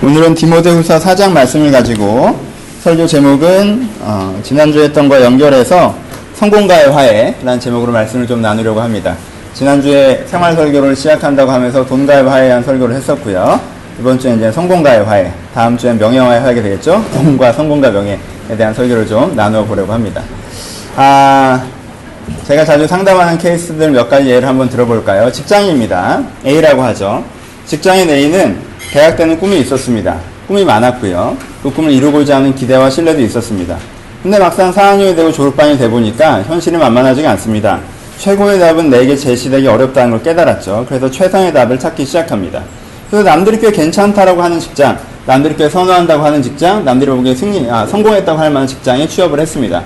오늘은 디모데후서 4장 말씀을 가지고 설교 제목은 지난주에 했던 거와 연결해서 성공가의 화해라는 제목으로 말씀을 좀 나누려고 합니다. 지난주에 생활 설교를 시작한다고 하면서 돈가의 화해에 대한 설교를 했었고요. 이번 주에 이제 성공가의 화해, 다음 주엔 명예화해 하게 되겠죠. 돈과 성공과 명예에 대한 설교를 좀 나누어 보려고 합니다. 제가 자주 상담하는 케이스들 몇 가지 예를 한번 들어볼까요? 직장인입니다. A라고 하죠. 직장인 A는 대학 때는 꿈이 있었습니다. 꿈이 많았고요. 그 꿈을 이루고자 하는 기대와 신뢰도 있었습니다. 근데 막상 4학년이 되고 졸업반이 돼보니까 현실이 만만하지가 않습니다. 최고의 답은 내게 제시되기 어렵다는 걸 깨달았죠. 그래서 최상의 답을 찾기 시작합니다. 그래서 남들이 꽤 괜찮다라고 하는 직장, 남들이 꽤 선호한다고 하는 직장, 남들이 보기에 성공했다고 할 만한 직장에 취업을 했습니다.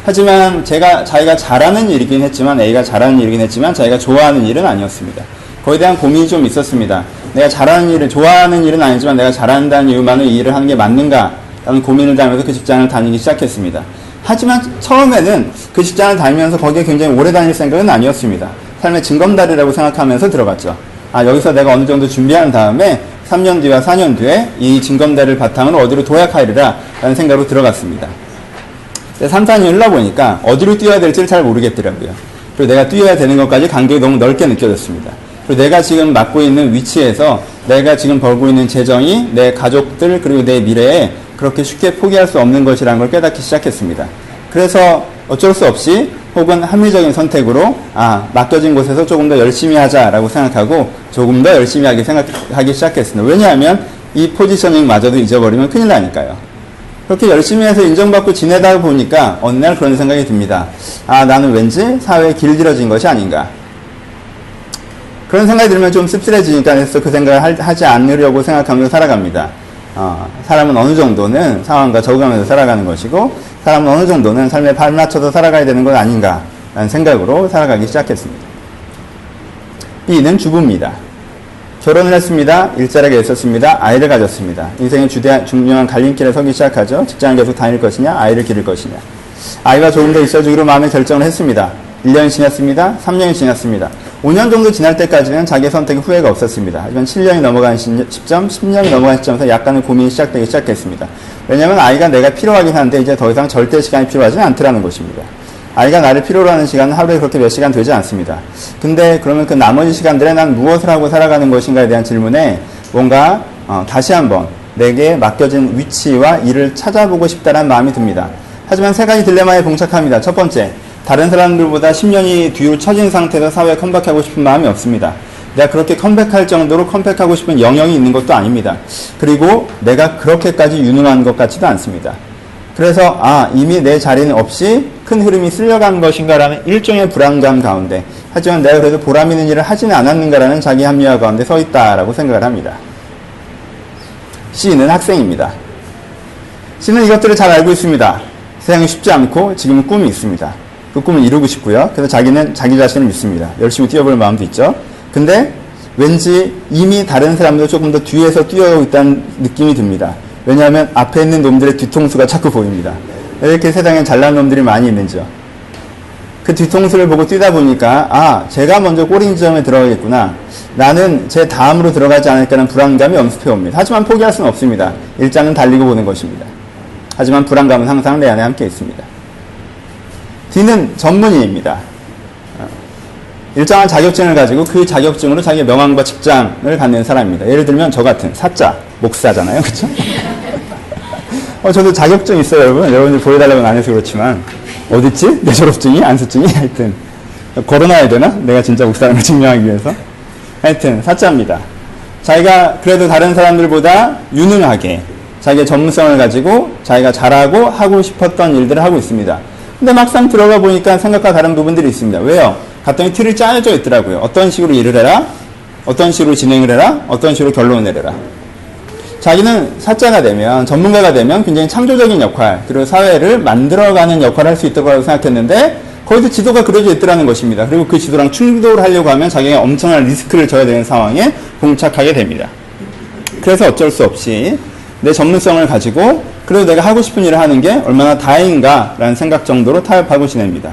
하지만 자기가 잘하는 일이긴 했지만, A가 잘하는 일이긴 했지만 자기가 좋아하는 일은 아니었습니다. 거기에 대한 고민이 좀 있었습니다. 내가 잘하는 일을, 좋아하는 일은 아니지만 내가 잘한다는 이유만으로 이 일을 하는 게 맞는가? 라는 고민을 하면서 그 직장을 다니기 시작했습니다. 하지만 처음에는 그 직장을 다니면서 거기에 굉장히 오래 다닐 생각은 아니었습니다. 삶의 징검다리라고 생각하면서 들어갔죠. 여기서 내가 어느 정도 준비한 다음에 3년 뒤와 4년 뒤에 이 징검다리를 바탕으로 어디로 도약하리라 라는 생각으로 들어갔습니다. 3, 4년이 흘러보니까 어디로 뛰어야 될지를 잘 모르겠더라고요. 그리고 내가 뛰어야 되는 것까지 간격이 너무 넓게 느껴졌습니다. 그리고 내가 지금 맡고 있는 위치에서 내가 지금 벌고 있는 재정이 내 가족들 그리고 내 미래에 그렇게 쉽게 포기할 수 없는 것이라는 걸 깨닫기 시작했습니다. 그래서 어쩔 수 없이 혹은 합리적인 선택으로 맡겨진 곳에서 조금 더 열심히 하자라고 생각하고 조금 더 열심히 하기 시작했습니다. 왜냐하면 이 포지셔닝마저도 잊어버리면 큰일 나니까요. 그렇게 열심히 해서 인정받고 지내다 보니까 어느 날 그런 생각이 듭니다. 나는 왠지 사회에 길들여진 것이 아닌가. 그런 생각이 들면 좀 씁쓸해지니까 해서 그 생각을 하지 않으려고 생각하면서 살아갑니다. 사람은 어느 정도는 상황과 적응하면서 살아가는 것이고 사람은 어느 정도는 삶에 발맞춰서 살아가야 되는 것 아닌가 라는 생각으로 살아가기 시작했습니다. B는 주부입니다. 결혼을 했습니다. 일자리가 있었습니다. 아이를 가졌습니다. 인생의 중요한 갈림길에 서기 시작하죠. 직장을 계속 다닐 것이냐 아이를 기를 것이냐. 아이가 조금 더 있어주기로 마음의 결정을 했습니다. 1년이 지났습니다. 3년이 지났습니다. 5년 정도 지날 때까지는 자기의 선택에 후회가 없었습니다. 하지만 7년이 넘어간 시점, 10년이 넘어간 시점에서 약간의 고민이 시작되기 시작했습니다. 왜냐하면 아이가 내가 필요하긴 한데 이제 더 이상 절대 시간이 필요하지 않더라는 것입니다. 아이가 나를 필요로 하는 시간은 하루에 그렇게 몇 시간 되지 않습니다. 근데 그러면 그 나머지 시간들에 난 무엇을 하고 살아가는 것인가에 대한 질문에 뭔가 다시 한번 내게 맡겨진 위치와 일을 찾아보고 싶다는 마음이 듭니다. 하지만 세 가지 딜레마에 봉착합니다. 첫 번째, 다른 사람들보다 10년이 뒤로 처진 상태에서 사회에 컴백하고 싶은 마음이 없습니다. 내가 그렇게 컴백할 정도로 컴백하고 싶은 영역이 있는 것도 아닙니다. 그리고 내가 그렇게까지 유능한 것 같지도 않습니다. 그래서 이미 내 자리는 없이 큰 흐름이 쓸려간 것인가라는 일종의 불안감 가운데, 하지만 내가 그래도 보람 있는 일을 하지는 않았는가라는 자기 합리화 가운데 서 있다라고 생각을 합니다. C는 학생입니다. C는 이것들을 잘 알고 있습니다. 세상이 쉽지 않고 지금은 꿈이 있습니다. 그 꿈을 이루고 싶고요. 그래서 자기는 자기 자신을 믿습니다. 열심히 뛰어볼 마음도 있죠. 근데 왠지 이미 다른 사람들 조금 더 뒤에서 뛰어오고 있다는 느낌이 듭니다. 왜냐하면 앞에 있는 놈들의 뒤통수가 자꾸 보입니다. 왜 이렇게 세상에 잘난 놈들이 많이 있는지요. 그 뒤통수를 보고 뛰다 보니까 제가 먼저 꼬리 지점에 들어가겠구나. 나는 제 다음으로 들어가지 않을까라는 불안감이 엄습해 옵니다. 하지만 포기할 수는 없습니다. 일장은 달리고 보는 것입니다. 하지만 불안감은 항상 내 안에 함께 있습니다. D는 전문의입니다. 일정한 자격증을 가지고 그 자격증으로 자기의 명함과 직장을 갖는 사람입니다. 예를 들면 저 같은 사자, 목사잖아요. 그렇죠? 저도 자격증 있어요, 여러분. 여러분들 보여달라고 안 해서 그렇지만 어딨지? 내 졸업증이? 안수증이? 하여튼 걸어놔야 되나? 내가 진짜 목사라는 걸 증명하기 위해서. 하여튼 사자입니다. 자기가 그래도 다른 사람들보다 유능하게 자기의 전문성을 가지고 자기가 잘하고 하고 싶었던 일들을 하고 있습니다. 근데 막상 들어가 보니까 생각과 다른 부분들이 있습니다. 왜요? 갔더니 틀이 짜여져 있더라고요. 어떤 식으로 일을 해라, 어떤 식으로 진행을 해라, 어떤 식으로 결론을 내려라. 자기는 사자가 되면, 전문가가 되면 굉장히 창조적인 역할, 그리고 사회를 만들어가는 역할을 할 수 있다고 생각했는데 거기서 지도가 그려져 있더라는 것입니다. 그리고 그 지도랑 충돌을 하려고 하면 자기가 엄청난 리스크를 져야 되는 상황에 봉착하게 됩니다. 그래서 어쩔 수 없이 내 전문성을 가지고 그래도 내가 하고 싶은 일을 하는 게 얼마나 다행인가라는 생각 정도로 타협하고 지냅니다.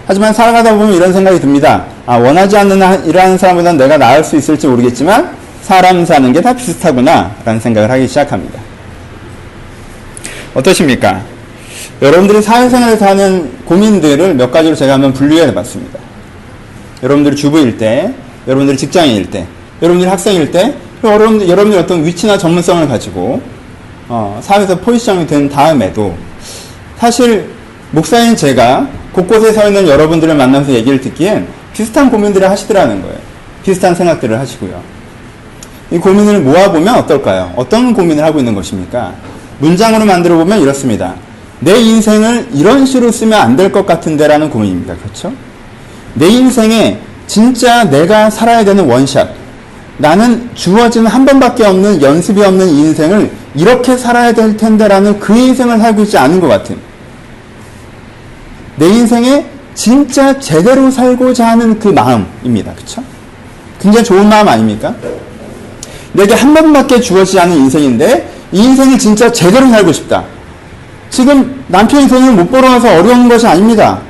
하지만 살아가다 보면 이런 생각이 듭니다. 원하지 않는 일을 하는 사람보다는 내가 나을 수 있을지 모르겠지만 사람 사는 게 다 비슷하구나 라는 생각을 하기 시작합니다. 어떠십니까? 여러분들이 사회생활에서 하는 고민들을 몇 가지로 제가 한번 분류해 봤습니다. 여러분들이 주부일 때, 여러분들이 직장인일 때, 여러분들이 학생일 때, 여러분들이 어떤 위치나 전문성을 가지고 사회에서 포지션이 된 다음에도 사실 목사인 제가 곳곳에 서 있는 여러분들을 만나면서 얘기를 듣기엔 비슷한 고민들을 하시더라는 거예요. 비슷한 생각들을 하시고요. 이 고민을 모아보면 어떨까요? 어떤 고민을 하고 있는 것입니까? 문장으로 만들어 보면 이렇습니다. 내 인생을 이런 식으로 쓰면 안 될 것 같은데 라는 고민입니다. 그렇죠? 내 인생에 진짜 내가 살아야 되는 원샷, 나는 주어진 한 번밖에 없는 연습이 없는 인생을 이렇게 살아야 될 텐데 라는 그 인생을 살고 있지 않은 것 같은, 내 인생에 진짜 제대로 살고자 하는 그 마음입니다. 그렇죠? 굉장히 좋은 마음 아닙니까? 내게 한 번밖에 주어지지 않은 인생인데 이 인생을 진짜 제대로 살고 싶다. 지금 남편이 돈을 못 벌어와서 어려운 것이 아닙니다.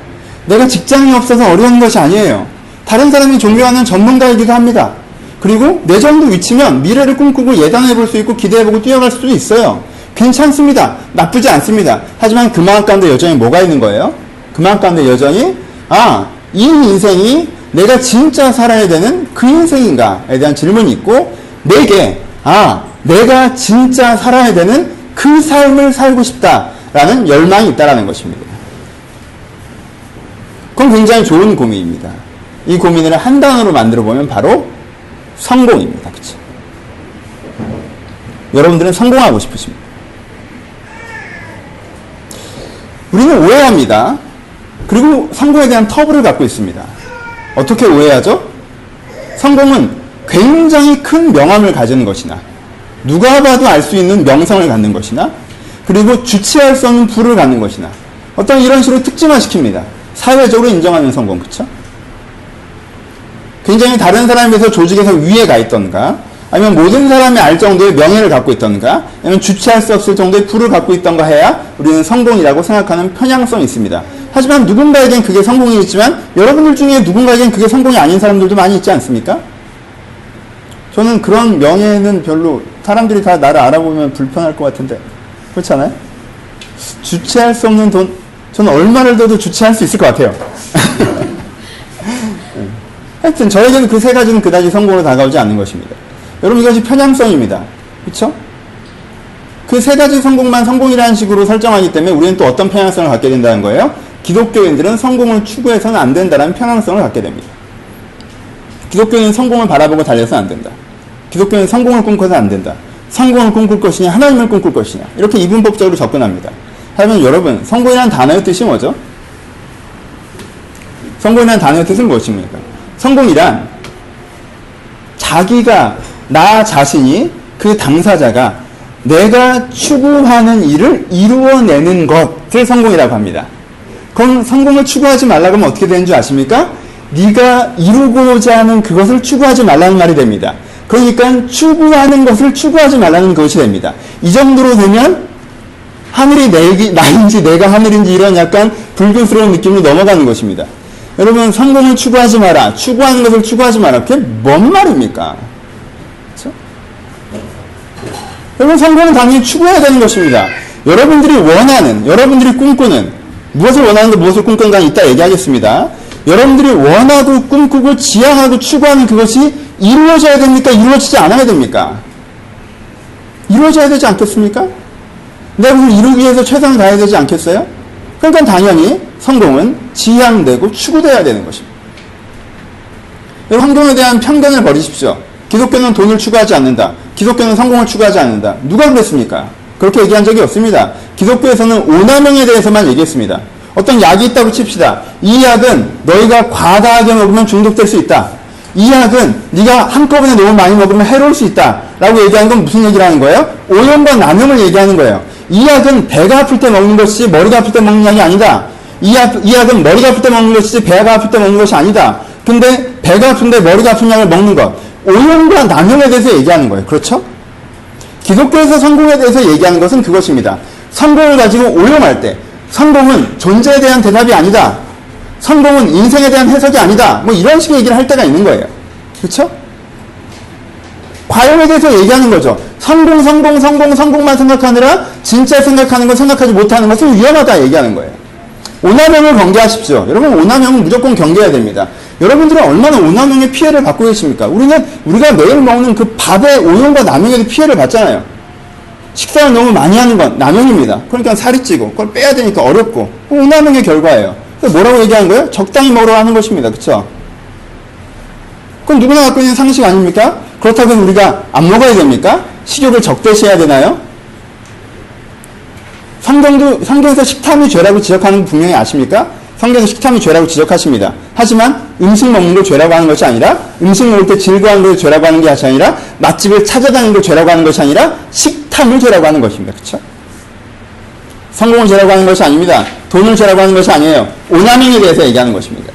내가 직장이 없어서 어려운 것이 아니에요. 다른 사람이 존경하는 전문가이기도 합니다. 그리고 내 정도 위치면 미래를 꿈꾸고 예단해 볼 수 있고 기대해보고 뛰어갈 수도 있어요. 괜찮습니다. 나쁘지 않습니다. 하지만 그 마음 가운데 여전히 뭐가 있는 거예요? 그 마음 가운데 여전히 이 인생이 내가 진짜 살아야 되는 그 인생인가에 대한 질문이 있고, 내게 내가 진짜 살아야 되는 그 삶을 살고 싶다라는 열망이 있다라는 것입니다. 그건 굉장히 좋은 고민입니다. 이 고민을 한 단어로 만들어 보면 바로 성공입니다. 그렇죠? 여러분들은 성공하고 싶으십니다. 우리는 오해합니다. 그리고 성공에 대한 터부를 갖고 있습니다. 어떻게 오해하죠? 성공은 굉장히 큰 명함을 가지는 것이나, 누가 봐도 알 수 있는 명성을 갖는 것이나, 그리고 주체할 수 없는 부를 갖는 것이나, 어떤 이런 식으로 특징화시킵니다. 사회적으로 인정하는 성공, 그쵸? 굉장히 다른 사람에 비해서 조직에서 위에 가 있던가, 아니면 모든 사람이 알 정도의 명예를 갖고 있던가, 아니면 주체할 수 없을 정도의 부를 갖고 있던가 해야 우리는 성공이라고 생각하는 편향성이 있습니다. 하지만 누군가에겐 그게 성공이 있지만 여러분들 중에 누군가에겐 그게 성공이 아닌 사람들도 많이 있지 않습니까? 저는 그런 명예는 별로, 사람들이 다 나를 알아보면 불편할 것 같은데 그렇지 않아요? 주체할 수 없는 돈, 저는 얼마를 더도 주체할 수 있을 것 같아요. 하여튼 저에게는 그 세 가지는 그다지 성공으로 다가오지 않는 것입니다. 여러분, 이것이 편향성입니다. 그렇죠? 그 세 가지 성공만 성공이라는 식으로 설정하기 때문에 우리는 또 어떤 편향성을 갖게 된다는 거예요? 기독교인들은 성공을 추구해서는 안 된다는 편향성을 갖게 됩니다. 기독교인은 성공을 바라보고 달려서는 안 된다. 기독교인은 성공을 꿈꿔서는 안 된다. 성공을 꿈꿀 것이냐, 하나님을 꿈꿀 것이냐, 이렇게 이분법적으로 접근합니다. 하지만 여러분, 성공이라는 단어의 뜻이 뭐죠? 성공이라는 단어의 뜻은 무엇입니까? 성공이란 자기가, 나 자신이, 그 당사자가 내가 추구하는 일을 이루어내는 것을 성공이라고 합니다. 그럼 성공을 추구하지 말라고 하면 어떻게 되는 줄 아십니까? 네가 이루고자 하는 그것을 추구하지 말라는 말이 됩니다. 그러니까 추구하는 것을 추구하지 말라는 것이 됩니다. 이 정도로 되면 하늘이 나인지 내가 하늘인지 이런 약간 불교스러운 느낌으로 넘어가는 것입니다. 여러분, 성공을 추구하지 마라, 추구하는 것을 추구하지 마라, 그게 뭔 말입니까? 그렇죠? 여러분, 성공은 당연히 추구해야 되는 것입니다. 여러분들이 원하는, 여러분들이 꿈꾸는, 무엇을 원하는데 무엇을 꿈꾸는가 이따 얘기하겠습니다. 여러분들이 원하고 꿈꾸고 지향하고 추구하는 그것이 이루어져야 됩니까? 이루어지지 않아야 됩니까? 이루어져야 되지 않겠습니까? 내가 그걸 이루기 위해서 최선을 다해야 되지 않겠어요? 그러니까 당연히 성공은 지향되고 추구돼야 되는 것입니다. 성공에 대한 편견을 버리십시오. 기독교는 돈을 추구하지 않는다. 기독교는 성공을 추구하지 않는다. 누가 그랬습니까? 그렇게 얘기한 적이 없습니다. 기독교에서는 오남용에 대해서만 얘기했습니다. 어떤 약이 있다고 칩시다. 이 약은 너희가 과다하게 먹으면 중독될 수 있다. 이 약은 네가 한꺼번에 너무 많이 먹으면 해로울 수 있다. 라고 얘기하는 건 무슨 얘기를 하는 거예요? 오용과 남용을 얘기하는 거예요. 이 약은 배가 아플 때 먹는 것이지 머리가 아플 때 먹는 약이 아니다. 이 약은 머리가 아플 때 먹는 것이지 배가 아플 때 먹는 것이 아니다. 근데 배가 아픈데 머리가 아픈 약을 먹는 것. 오용과 남용에 대해서 얘기하는 거예요. 그렇죠? 기독교에서 성공에 대해서 얘기하는 것은 그것입니다. 성공을 가지고 오용할 때, 성공은 존재에 대한 대답이 아니다. 성공은 인생에 대한 해석이 아니다. 뭐 이런 식의 얘기를 할 때가 있는 거예요. 그렇죠? 과용에 대해서 얘기하는 거죠. 성공만 생각하느라 진짜 생각하는 건 생각하지 못하는 것은 위험하다 얘기하는 거예요. 오남용을 경계하십시오. 여러분, 오남용은 무조건 경계해야 됩니다. 여러분들은 얼마나 오남용의 피해를 받고 계십니까? 우리가 매일 먹는 그 밥의 오용과 남용에도 피해를 받잖아요. 식사를 너무 많이 하는 건 남용입니다. 그러니까 살이 찌고, 그걸 빼야 되니까 어렵고, 오남용의 결과예요. 그래서 뭐라고 얘기하는 거예요? 적당히 먹으라고 하는 것입니다. 그쵸? 그건 누구나 갖고 있는 상식 아닙니까? 그렇다고 해서 우리가 안 먹어야 됩니까? 식욕을 적대시해야 되나요? 성경에서 식탐이 죄라고 지적하는 거 분명히 아십니까? 성경에서 식탐이 죄라고 지적하십니다. 하지만 음식 먹는 걸 죄라고 하는 것이 아니라, 음식 먹을 때 즐거워하는 걸 죄라고 하는 것이 아니라, 맛집을 찾아다니는 걸 죄라고 하는 것이 아니라 식탐을 죄라고 하는 것입니다. 그렇죠? 성공을 죄라고 하는 것이 아닙니다. 돈을 죄라고 하는 것이 아니에요. 오남용에 대해서 얘기하는 것입니다.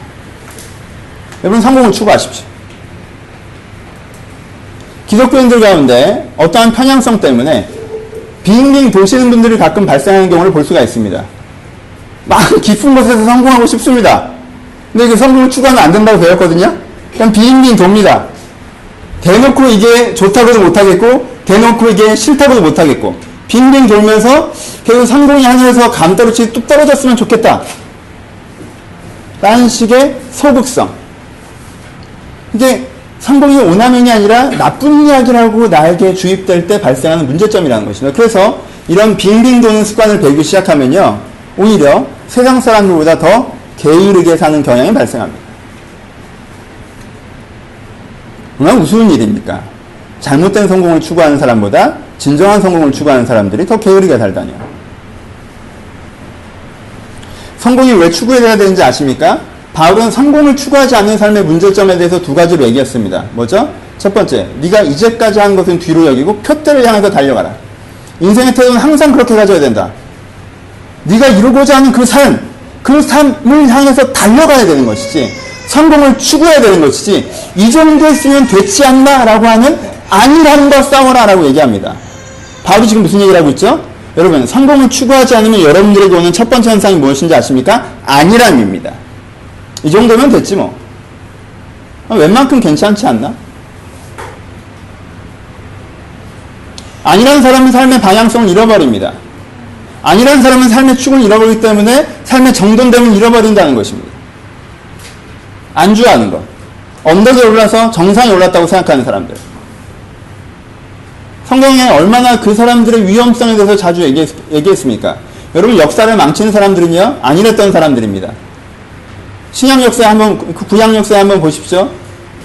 여러분, 성공을 추구하십시오. 기독교인들 가운데 어떠한 편향성 때문에 빙빙 도시는 분들이 가끔 발생하는 경우를 볼 수가 있습니다. 막 깊은 곳에서 성공하고 싶습니다. 근데 그 성공을 추구하면 안 된다고 배웠거든요. 그냥 빙빙 돕니다. 대놓고 이게 좋다고도 못하겠고, 대놓고 이게 싫다고도 못하겠고, 빙빙 돌면서 계속 성공이 하늘에서 감떨어지게 뚝 떨어졌으면 좋겠다 라는 식의 소극성. 이게 성공이 오남용이 아니라 나쁜 이야기라고 나에게 주입될 때 발생하는 문제점이라는 것입니다. 그래서 이런 빙빙 도는 습관을 배우기 시작하면요, 오히려 세상 사람들보다 더 게으르게 사는 경향이 발생합니다. 정말 우스운 일입니까? 잘못된 성공을 추구하는 사람보다 진정한 성공을 추구하는 사람들이 더 게으르게 살다니요. 성공이 왜 추구해야 되는지 아십니까? 바울은 성공을 추구하지 않는 삶의 문제점에 대해서 두 가지로 얘기했습니다. 뭐죠? 첫 번째, 네가 이제까지 한 것은 뒤로 여기고 표대를 향해서 달려가라. 인생의 태도는 항상 그렇게 가져야 된다. 네가 이루고자 하는 그 삶을 향해서 달려가야 되는 것이지, 성공을 추구해야 되는 것이지, 이 정도 했으면 됐지 않나 라고 하는 아니함과 싸워라 라고 얘기합니다. 바울이 지금 무슨 얘기를 하고 있죠? 여러분, 성공을 추구하지 않으면 여러분들에게 오는 첫 번째 현상이 무엇인지 아십니까? 아니람입니다. 이 정도면 됐지 뭐. 웬만큼 괜찮지 않나? 아니라는 사람은 삶의 방향성을 잃어버립니다. 아니라는 사람은 삶의 축을 잃어버리기 때문에 삶의 정돈됨을 잃어버린다는 것입니다. 안주하는 것. 언덕에 올라서 정상에 올랐다고 생각하는 사람들. 성경에 얼마나 그 사람들의 위험성에 대해서 자주 얘기했습니까? 여러분, 역사를 망치는 사람들은요, 아니랬던 사람들입니다. 신약 역사에 구약 역사에 한번 보십시오.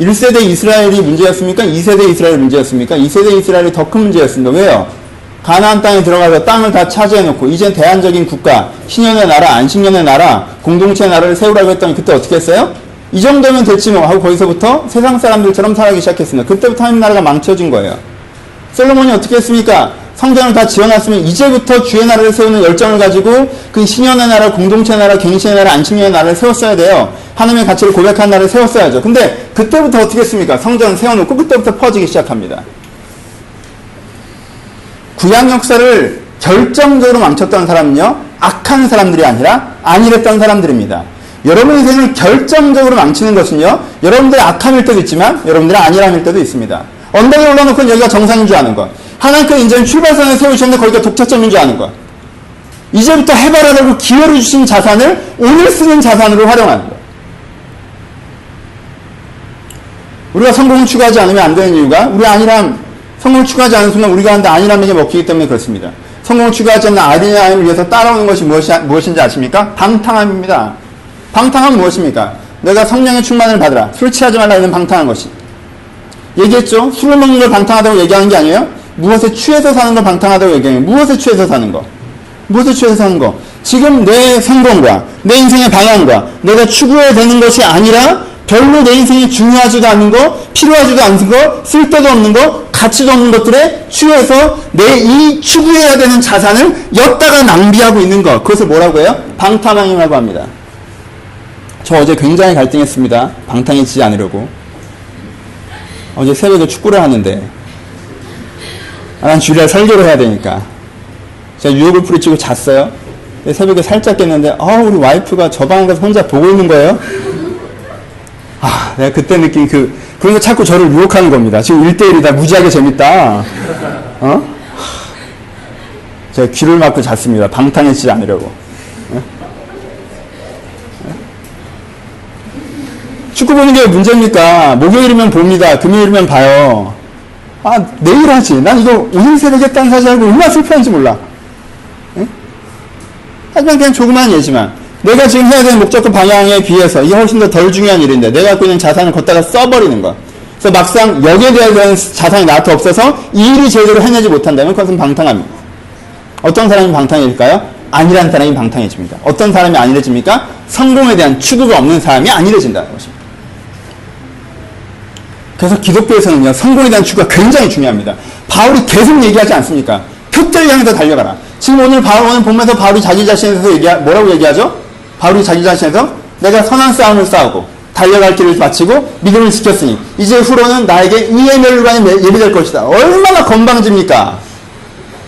1세대 이스라엘이 문제였습니까? 2세대 이스라엘이 문제였습니까? 2세대 이스라엘이 더 큰 문제였습니다. 왜요? 가나안 땅에 들어가서 땅을 다 차지해놓고 이젠 대안적인 국가, 신년의 나라, 안식년의 나라, 공동체의 나라를 세우라고 했더니 그때 어떻게 했어요? 이 정도면 됐지 뭐 하고 거기서부터 세상 사람들처럼 살아가기 시작했습니다. 그때부터 하나님 나라가 망쳐진 거예요. 솔로몬이 어떻게 했습니까? 성전을 다 지어놨으면 이제부터 주의 나라를 세우는 열정을 가지고 그 신년의 나라, 공동체의 나라, 갱신의 나라, 안식년의 나라를 세웠어야 돼요. 하나님의 가치를 고백한 나라를 세웠어야죠. 근데 그때부터 어떻게 했습니까? 성전을 세워놓고 그때부터 퍼지기 시작합니다. 구약 역사를 결정적으로 망쳤던 사람은요, 악한 사람들이 아니라 안일했던 사람들입니다. 여러분 인생을 결정적으로 망치는 것은요, 여러분들의 악함일 때도 있지만 여러분들의 안일함일 때도 있습니다. 언덕에 올라놓고 여기가 정상인 줄 아는 것, 하나님께서 이제는 출발선을 세우셨는데 거기가 독차점인 줄 아는 것, 이제부터 해봐라라고 기회를 주신 자산을 오늘 쓰는 자산으로 활용하는 것. 우리가 성공을 추구하지 않으면 안 되는 이유가, 우리 안일함, 성공을 추구하지 않는 순간 우리가 하는데 안일함에게 먹히기 때문에 그렇습니다. 성공을 추구하지 않는 안일함을 위해서 따라오는 것이 무엇인지 아십니까? 방탕함입니다. 방탕함은 무엇입니까? 내가 성령의 충만을 받으라. 술 취하지 말라 이런 방탕한 것이. 얘기했죠? 술을 먹는 걸 방탕하다고 얘기하는 게 아니에요? 무엇에 취해서 사는 걸 방탕하다고 얘기해요. 무엇에 취해서 사는 거. 무엇에 취해서 사는 거. 지금 내 성공과 내 인생의 방향과 내가 추구해야 되는 것이 아니라 별로 내 인생이 중요하지도 않은 거, 필요하지도 않은 거, 쓸데도 없는 거, 가치도 없는 것들에 취해서 내 이 추구해야 되는 자산을 엿다가 낭비하고 있는 것. 그것을 뭐라고 해요? 방탕함이라고 합니다. 저 어제 굉장히 갈등했습니다. 방탕해지지 않으려고. 어제 새벽에 축구를 하는데, 난 주일날 설교를 해야 되니까 제가 유혹을 뿌리치고 잤어요. 새벽에 살짝 깼는데 우리 와이프가 저 방에 가서 혼자 보고 있는 거예요. 내가 그때 느낀 그 그러니까 자꾸 저를 유혹하는 겁니다. 지금 1대1이다. 무지하게 재밌다. 제가 귀를 막고 잤습니다. 방탕해지지 않으려고. 축구 보는 게 문제입니까? 목요일이면 봅니다. 금요일이면 봐요. 내일 하지. 난 이거 오늘 새벽했다는 사실 알고 얼마나 슬퍼한지 몰라. 하지만 그냥 조그만 예지만 내가 지금 해야 되는 목적과 방향에 비해서 이게 훨씬 더 덜 중요한 일인데 내가 갖고 있는 자산을 걷다가 써버리는 거. 그래서 막상 여기에 대한 자산이 나한테 없어서 이 일이 제대로 해내지 못한다면 그것은 방탕합니다. 어떤 사람이 방탕해질까요? 아니란 사람이 방탕해집니다. 어떤 사람이 안일해집니까? 성공에 대한 추구가 없는 사람이 안일해진다는 것입니다. 그래서 기독교에서는요, 성공에 대한 추구가 굉장히 중요합니다. 바울이 계속 얘기하지 않습니까? 표대를 향해서 달려가라. 지금 오늘 보면서 바울이 자기 자신에서 뭐라고 얘기하죠? 바울이 자기 자신에서 내가 선한 싸움을 싸우고 달려갈 길을 마치고 믿음을 지켰으니 이제 후로는 나에게 이의 멸관이 예비될 것이다. 얼마나 건방집니까?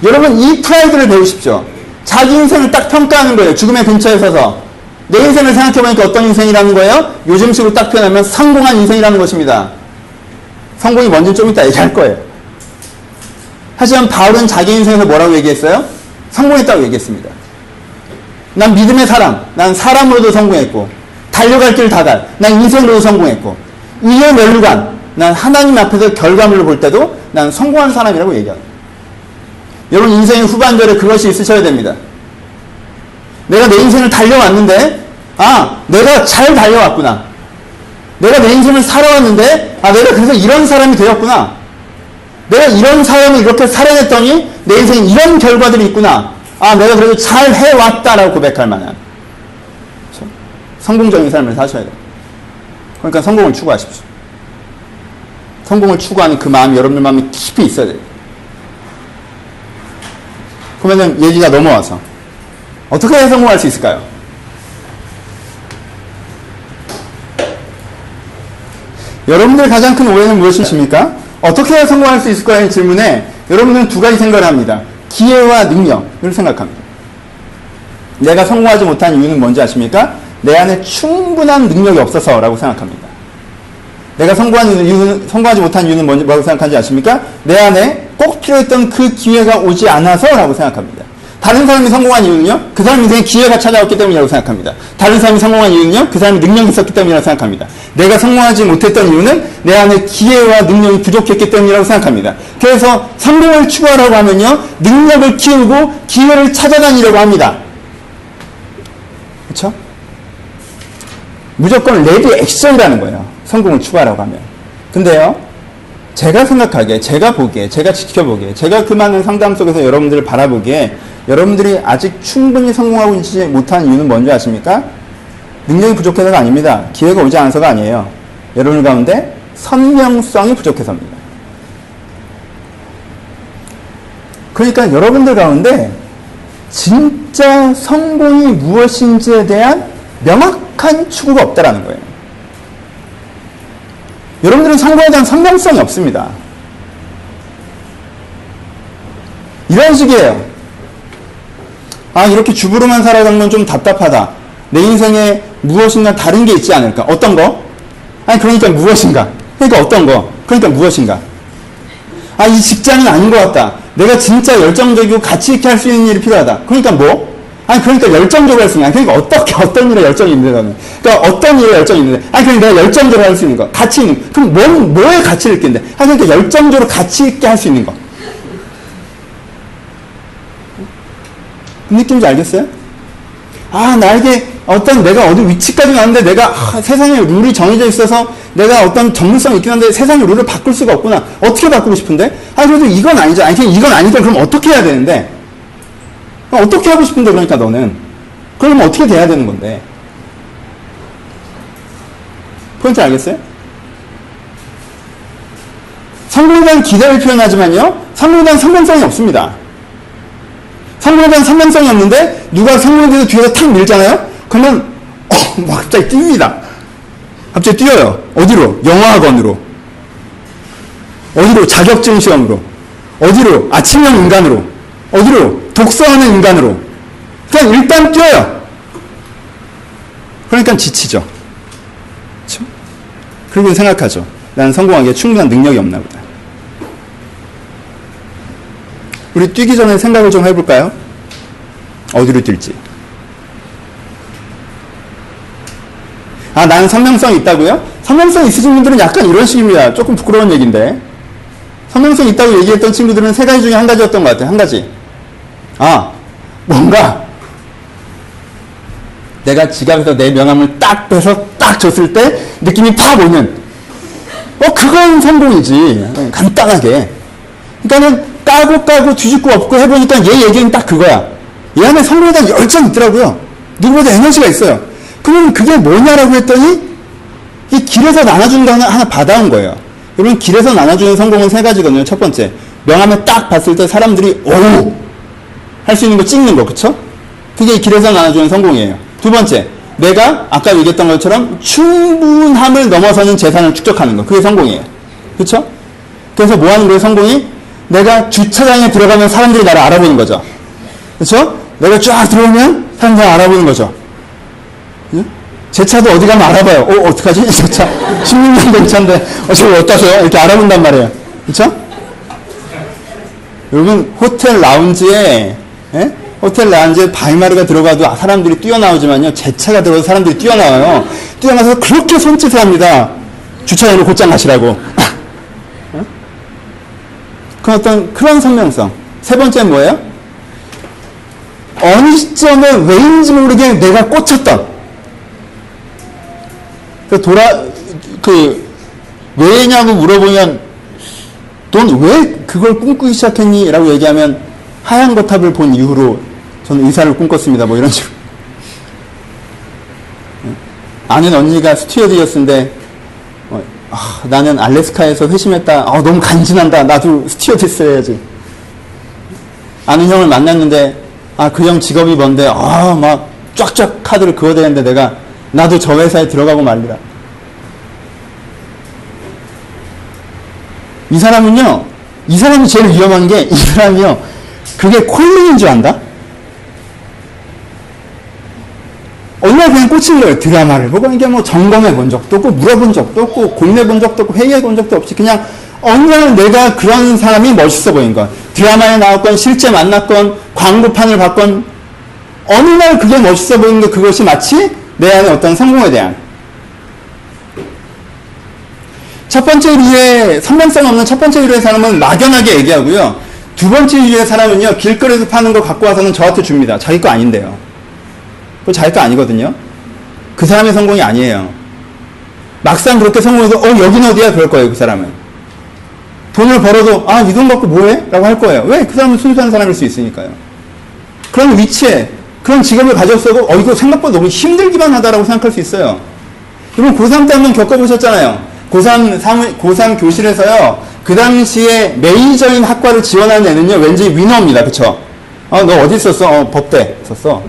여러분 이 프라이드를 배우십시오. 자기 인생을 딱 평가하는 거예요. 죽음의 근처에 서서 내 인생을 생각해보니까 어떤 인생이라는 거예요? 요즘식으로 딱 표현하면 성공한 인생이라는 것입니다. 성공이 뭔지 좀 이따 얘기할 거예요. 하지만 바울은 자기 인생에서 뭐라고 얘기했어요? 성공했다고 얘기했습니다. 난 믿음의 사람, 난 사람으로도 성공했고 달려갈 길 다갈, 난 인생으로도 성공했고 이의 멸류관, 난 하나님 앞에서 결과물을 볼 때도 난 성공한 사람이라고 얘기합니다. 여러분 인생의 후반절에 그것이 있으셔야 됩니다. 내가 내 인생을 달려왔는데 내가 잘 달려왔구나. 내가 내 인생을 살아왔는데 내가 그래서 이런 사람이 되었구나. 내가 이런 사람을 이렇게 살아냈더니 내 인생에 이런 결과들이 있구나. 내가 그래도 잘 해왔다라고 고백할 만한 그렇죠? 성공적인 삶을 사셔야 돼요. 그러니까 성공을 추구하십시오. 성공을 추구하는 그 마음이 여러분들 마음에 깊이 있어야 돼요. 그러면 얘기가 넘어와서 어떻게 해야 성공할 수 있을까요? 여러분들 가장 큰 오해는 무엇이십니까? 어떻게 해야 성공할 수 있을까요? 이 질문에 여러분들은 두 가지 생각을 합니다. 기회와 능력을 생각합니다. 내가 성공하지 못한 이유는 뭔지 아십니까? 내 안에 충분한 능력이 없어서라고 생각합니다. 내가 성공하지 못한 이유는 뭐라고 생각하는지 아십니까? 내 안에 꼭 필요했던 그 기회가 오지 않아서라고 생각합니다. 다른 사람이 성공한 이유는요? 그 사람 인생에 기회가 찾아왔기 때문이라고 생각합니다. 다른 사람이 성공한 이유는요? 그 사람이 능력이 있었기 때문이라고 생각합니다. 내가 성공하지 못했던 이유는 내 안에 기회와 능력이 부족했기 때문이라고 생각합니다. 그래서 성공을 추구하라고 하면요, 능력을 키우고 기회를 찾아다니려고 합니다. 그렇죠? 무조건 레디 액션이라는 거예요. 성공을 추구하라고 하면. 근데요, 제가 생각하기에, 제가 보기에, 제가 지켜보기에, 제가 그 많은 상담 속에서 여러분들을 바라보기에 여러분들이 아직 충분히 성공하고 있지 못한 이유는 뭔지 아십니까? 능력이 부족해서가 아닙니다. 기회가 오지 않아서가 아니에요. 여러분 가운데 선명성이 부족해서입니다. 그러니까 여러분들 가운데 진짜 성공이 무엇인지에 대한 명확한 추구가 없다라는 거예요. 여러분들은 성공에 대한 선명성이 없습니다. 이런 식이에요. 이렇게 주부로만 살아가는 건 좀 답답하다. 내 인생에 무엇인가 다른 게 있지 않을까? 어떤 거? 그러니까 무엇인가? 그러니까 어떤 거? 그러니까 무엇인가? 이 직장은 아닌 것 같다. 내가 진짜 열정적이고 가치 있게 할 수 있는 일이 필요하다. 그러니까 뭐? 그러니까 열정적으로 할 수 있는, 그러니까 어떤 일에 열정이 있는데, 나는. 그러니까 어떤 일에 열정이 있는데, 그러니까 내가 열정적으로 할 수 있는 거. 가치 있는 거. 그럼 뭐에 가치를 있겠는데? 그러니까 열정적으로 가치 있게 할 수 있는 거. 그 느낌인지 알겠어요? 나에게 내가 어디 위치까지 가는데 내가 세상에 룰이 정해져 있어서 내가 어떤 전문성이 있긴 한데 세상의 룰을 바꿀 수가 없구나. 어떻게 바꾸고 싶은데? 그래도 이건 아니죠. 그냥 이건 아니죠. 그럼 어떻게 해야 되는데? 어떻게 하고 싶은데 그러니까 너는? 그러면 어떻게 돼야 되는 건데? 포인트 알겠어요? 성공에 대한 기대를 표현하지만요, 성공에 대한 성공성이 없습니다. 성공에 대한 선명성이 없는데 누가 성공에 대해서 뒤에서 탁 밀잖아요? 그러면 갑자기 뜁니다. 갑자기 뛰어요. 어디로? 영어학원으로. 어디로? 자격증 시험으로. 어디로? 아침형 인간으로. 어디로? 독서하는 인간으로. 그냥 일단 뛰어요. 그러니까 지치죠. 그렇죠? 그리고 생각하죠. 나는 성공하기에 충분한 능력이 없나 보다. 우리 뛰기 전에 생각을 좀 해볼까요? 어디로 뛸지. 아, 나는 선명성이 있다고요? 선명성 있으신 분들은 약간 이런 식입니다. 조금 부끄러운 얘기인데. 선명성 있다고 얘기했던 친구들은 세 가지 중에 한 가지였던 것 같아요. 한 가지. 아, 뭔가 내가 지갑에서 내 명함을 딱 빼서 딱 줬을 때 느낌이 팍 오는, 그건 성공이지. 간단하게. 그러니까는 까고 뒤집고 엎고 해보니까 얘 얘기는 딱 그거야. 얘 안에 성공에 대한 열정이 있더라고요. 누구보다 에너지가 있어요. 그러면 그게 뭐냐라고 했더니 이 길에서 나눠주는 거 하나 받아온 거예요. 여러분, 길에서 나눠주는 성공은 세 가지거든요. 첫 번째, 명함을 딱 봤을 때 사람들이 오! 할 수 있는 거 찍는 거, 그쵸? 그게 길에서 나눠주는 성공이에요. 두 번째, 내가 아까 얘기했던 것처럼 충분함을 넘어서는 재산을 축적하는 거. 그게 성공이에요. 그쵸? 그래서 뭐 하는 거예요, 성공이? 내가 주차장에 들어가면 사람들이 나를 알아보는 거죠. 그쵸? 내가 쫙 들어오면 사람들이 알아보는 거죠. 제 차도 어디 가면 알아봐요. 어떡하지? 저 차 16년 된 차인데 저걸 어떠세요? 이렇게 알아본단 말이에요. 그쵸? 여러분, 호텔 라운지에 바이마르가 들어가도 사람들이 뛰어나오지만요, 제 차가 들어가도 사람들이 뛰어나와요. 뛰어나서 그렇게 손짓을 합니다. 주차장으로 곧장 가시라고. 그런 선명성. 세 번째는 뭐예요? 어느 시점에 왜인지 모르게 내가 꽂혔던. 왜냐고 물어보면, 넌 왜 그걸 꿈꾸기 시작했니? 라고 얘기하면, 하얀 거탑을 본 이후로 저는 의사를 꿈꿨습니다. 뭐 이런 식으로. 아는 언니가 스튜어디였는데, 나는 알래스카에서 회심했다. 너무 간지난다. 나도 스튜어디스 해야지. 아는 형을 만났는데, 그 형 직업이 뭔데, 막 쫙쫙 카드를 그어대는데 나도 저 회사에 들어가고 말리라. 이 사람이 제일 위험한 게, 이 사람이요, 그게 콜링인 줄 안다? 어느 날 그냥 꽂힌 거예요. 드라마를 보고, 이게 뭐 점검해 본 적도 없고, 물어본 적도 없고, 고민해 본 적도 없고, 회의해 본 적도 없이, 그냥 어느 날 내가 그런 사람이 멋있어 보인 거야. 드라마에 나왔건, 실제 만났건, 광고판을 봤건, 어느 날 그게 멋있어 보이는 게 그것이 마치 내 안에 어떤 성공에 대한. 첫 번째 이유의, 선명성 없는 첫 번째 이유의 사람은 막연하게 얘기하고요. 두 번째 이유의 사람은요, 길거리에서 파는 거 갖고 와서는 저한테 줍니다. 자기 거 아닌데요. 그거 자기 거 아니거든요. 그 사람의 성공이 아니에요. 막상 그렇게 성공해서, 여긴 어디야? 그럴 거예요, 그 사람은. 돈을 벌어도, 이 돈 갖고 뭐해? 라고 할 거예요. 왜? 그 사람은 순수한 사람일 수 있으니까요. 그런 위치에, 그런 직업을 가졌어도, 이거 생각보다 너무 힘들기만 하다라고 생각할 수 있어요. 여러분, 고3 때 한번 겪어보셨잖아요. 고3 교실에서요, 그 당시에 메이저인 학과를 지원하는 애는요, 왠지 위너입니다. 그쵸? 너 어디 있었어? 법대 썼어.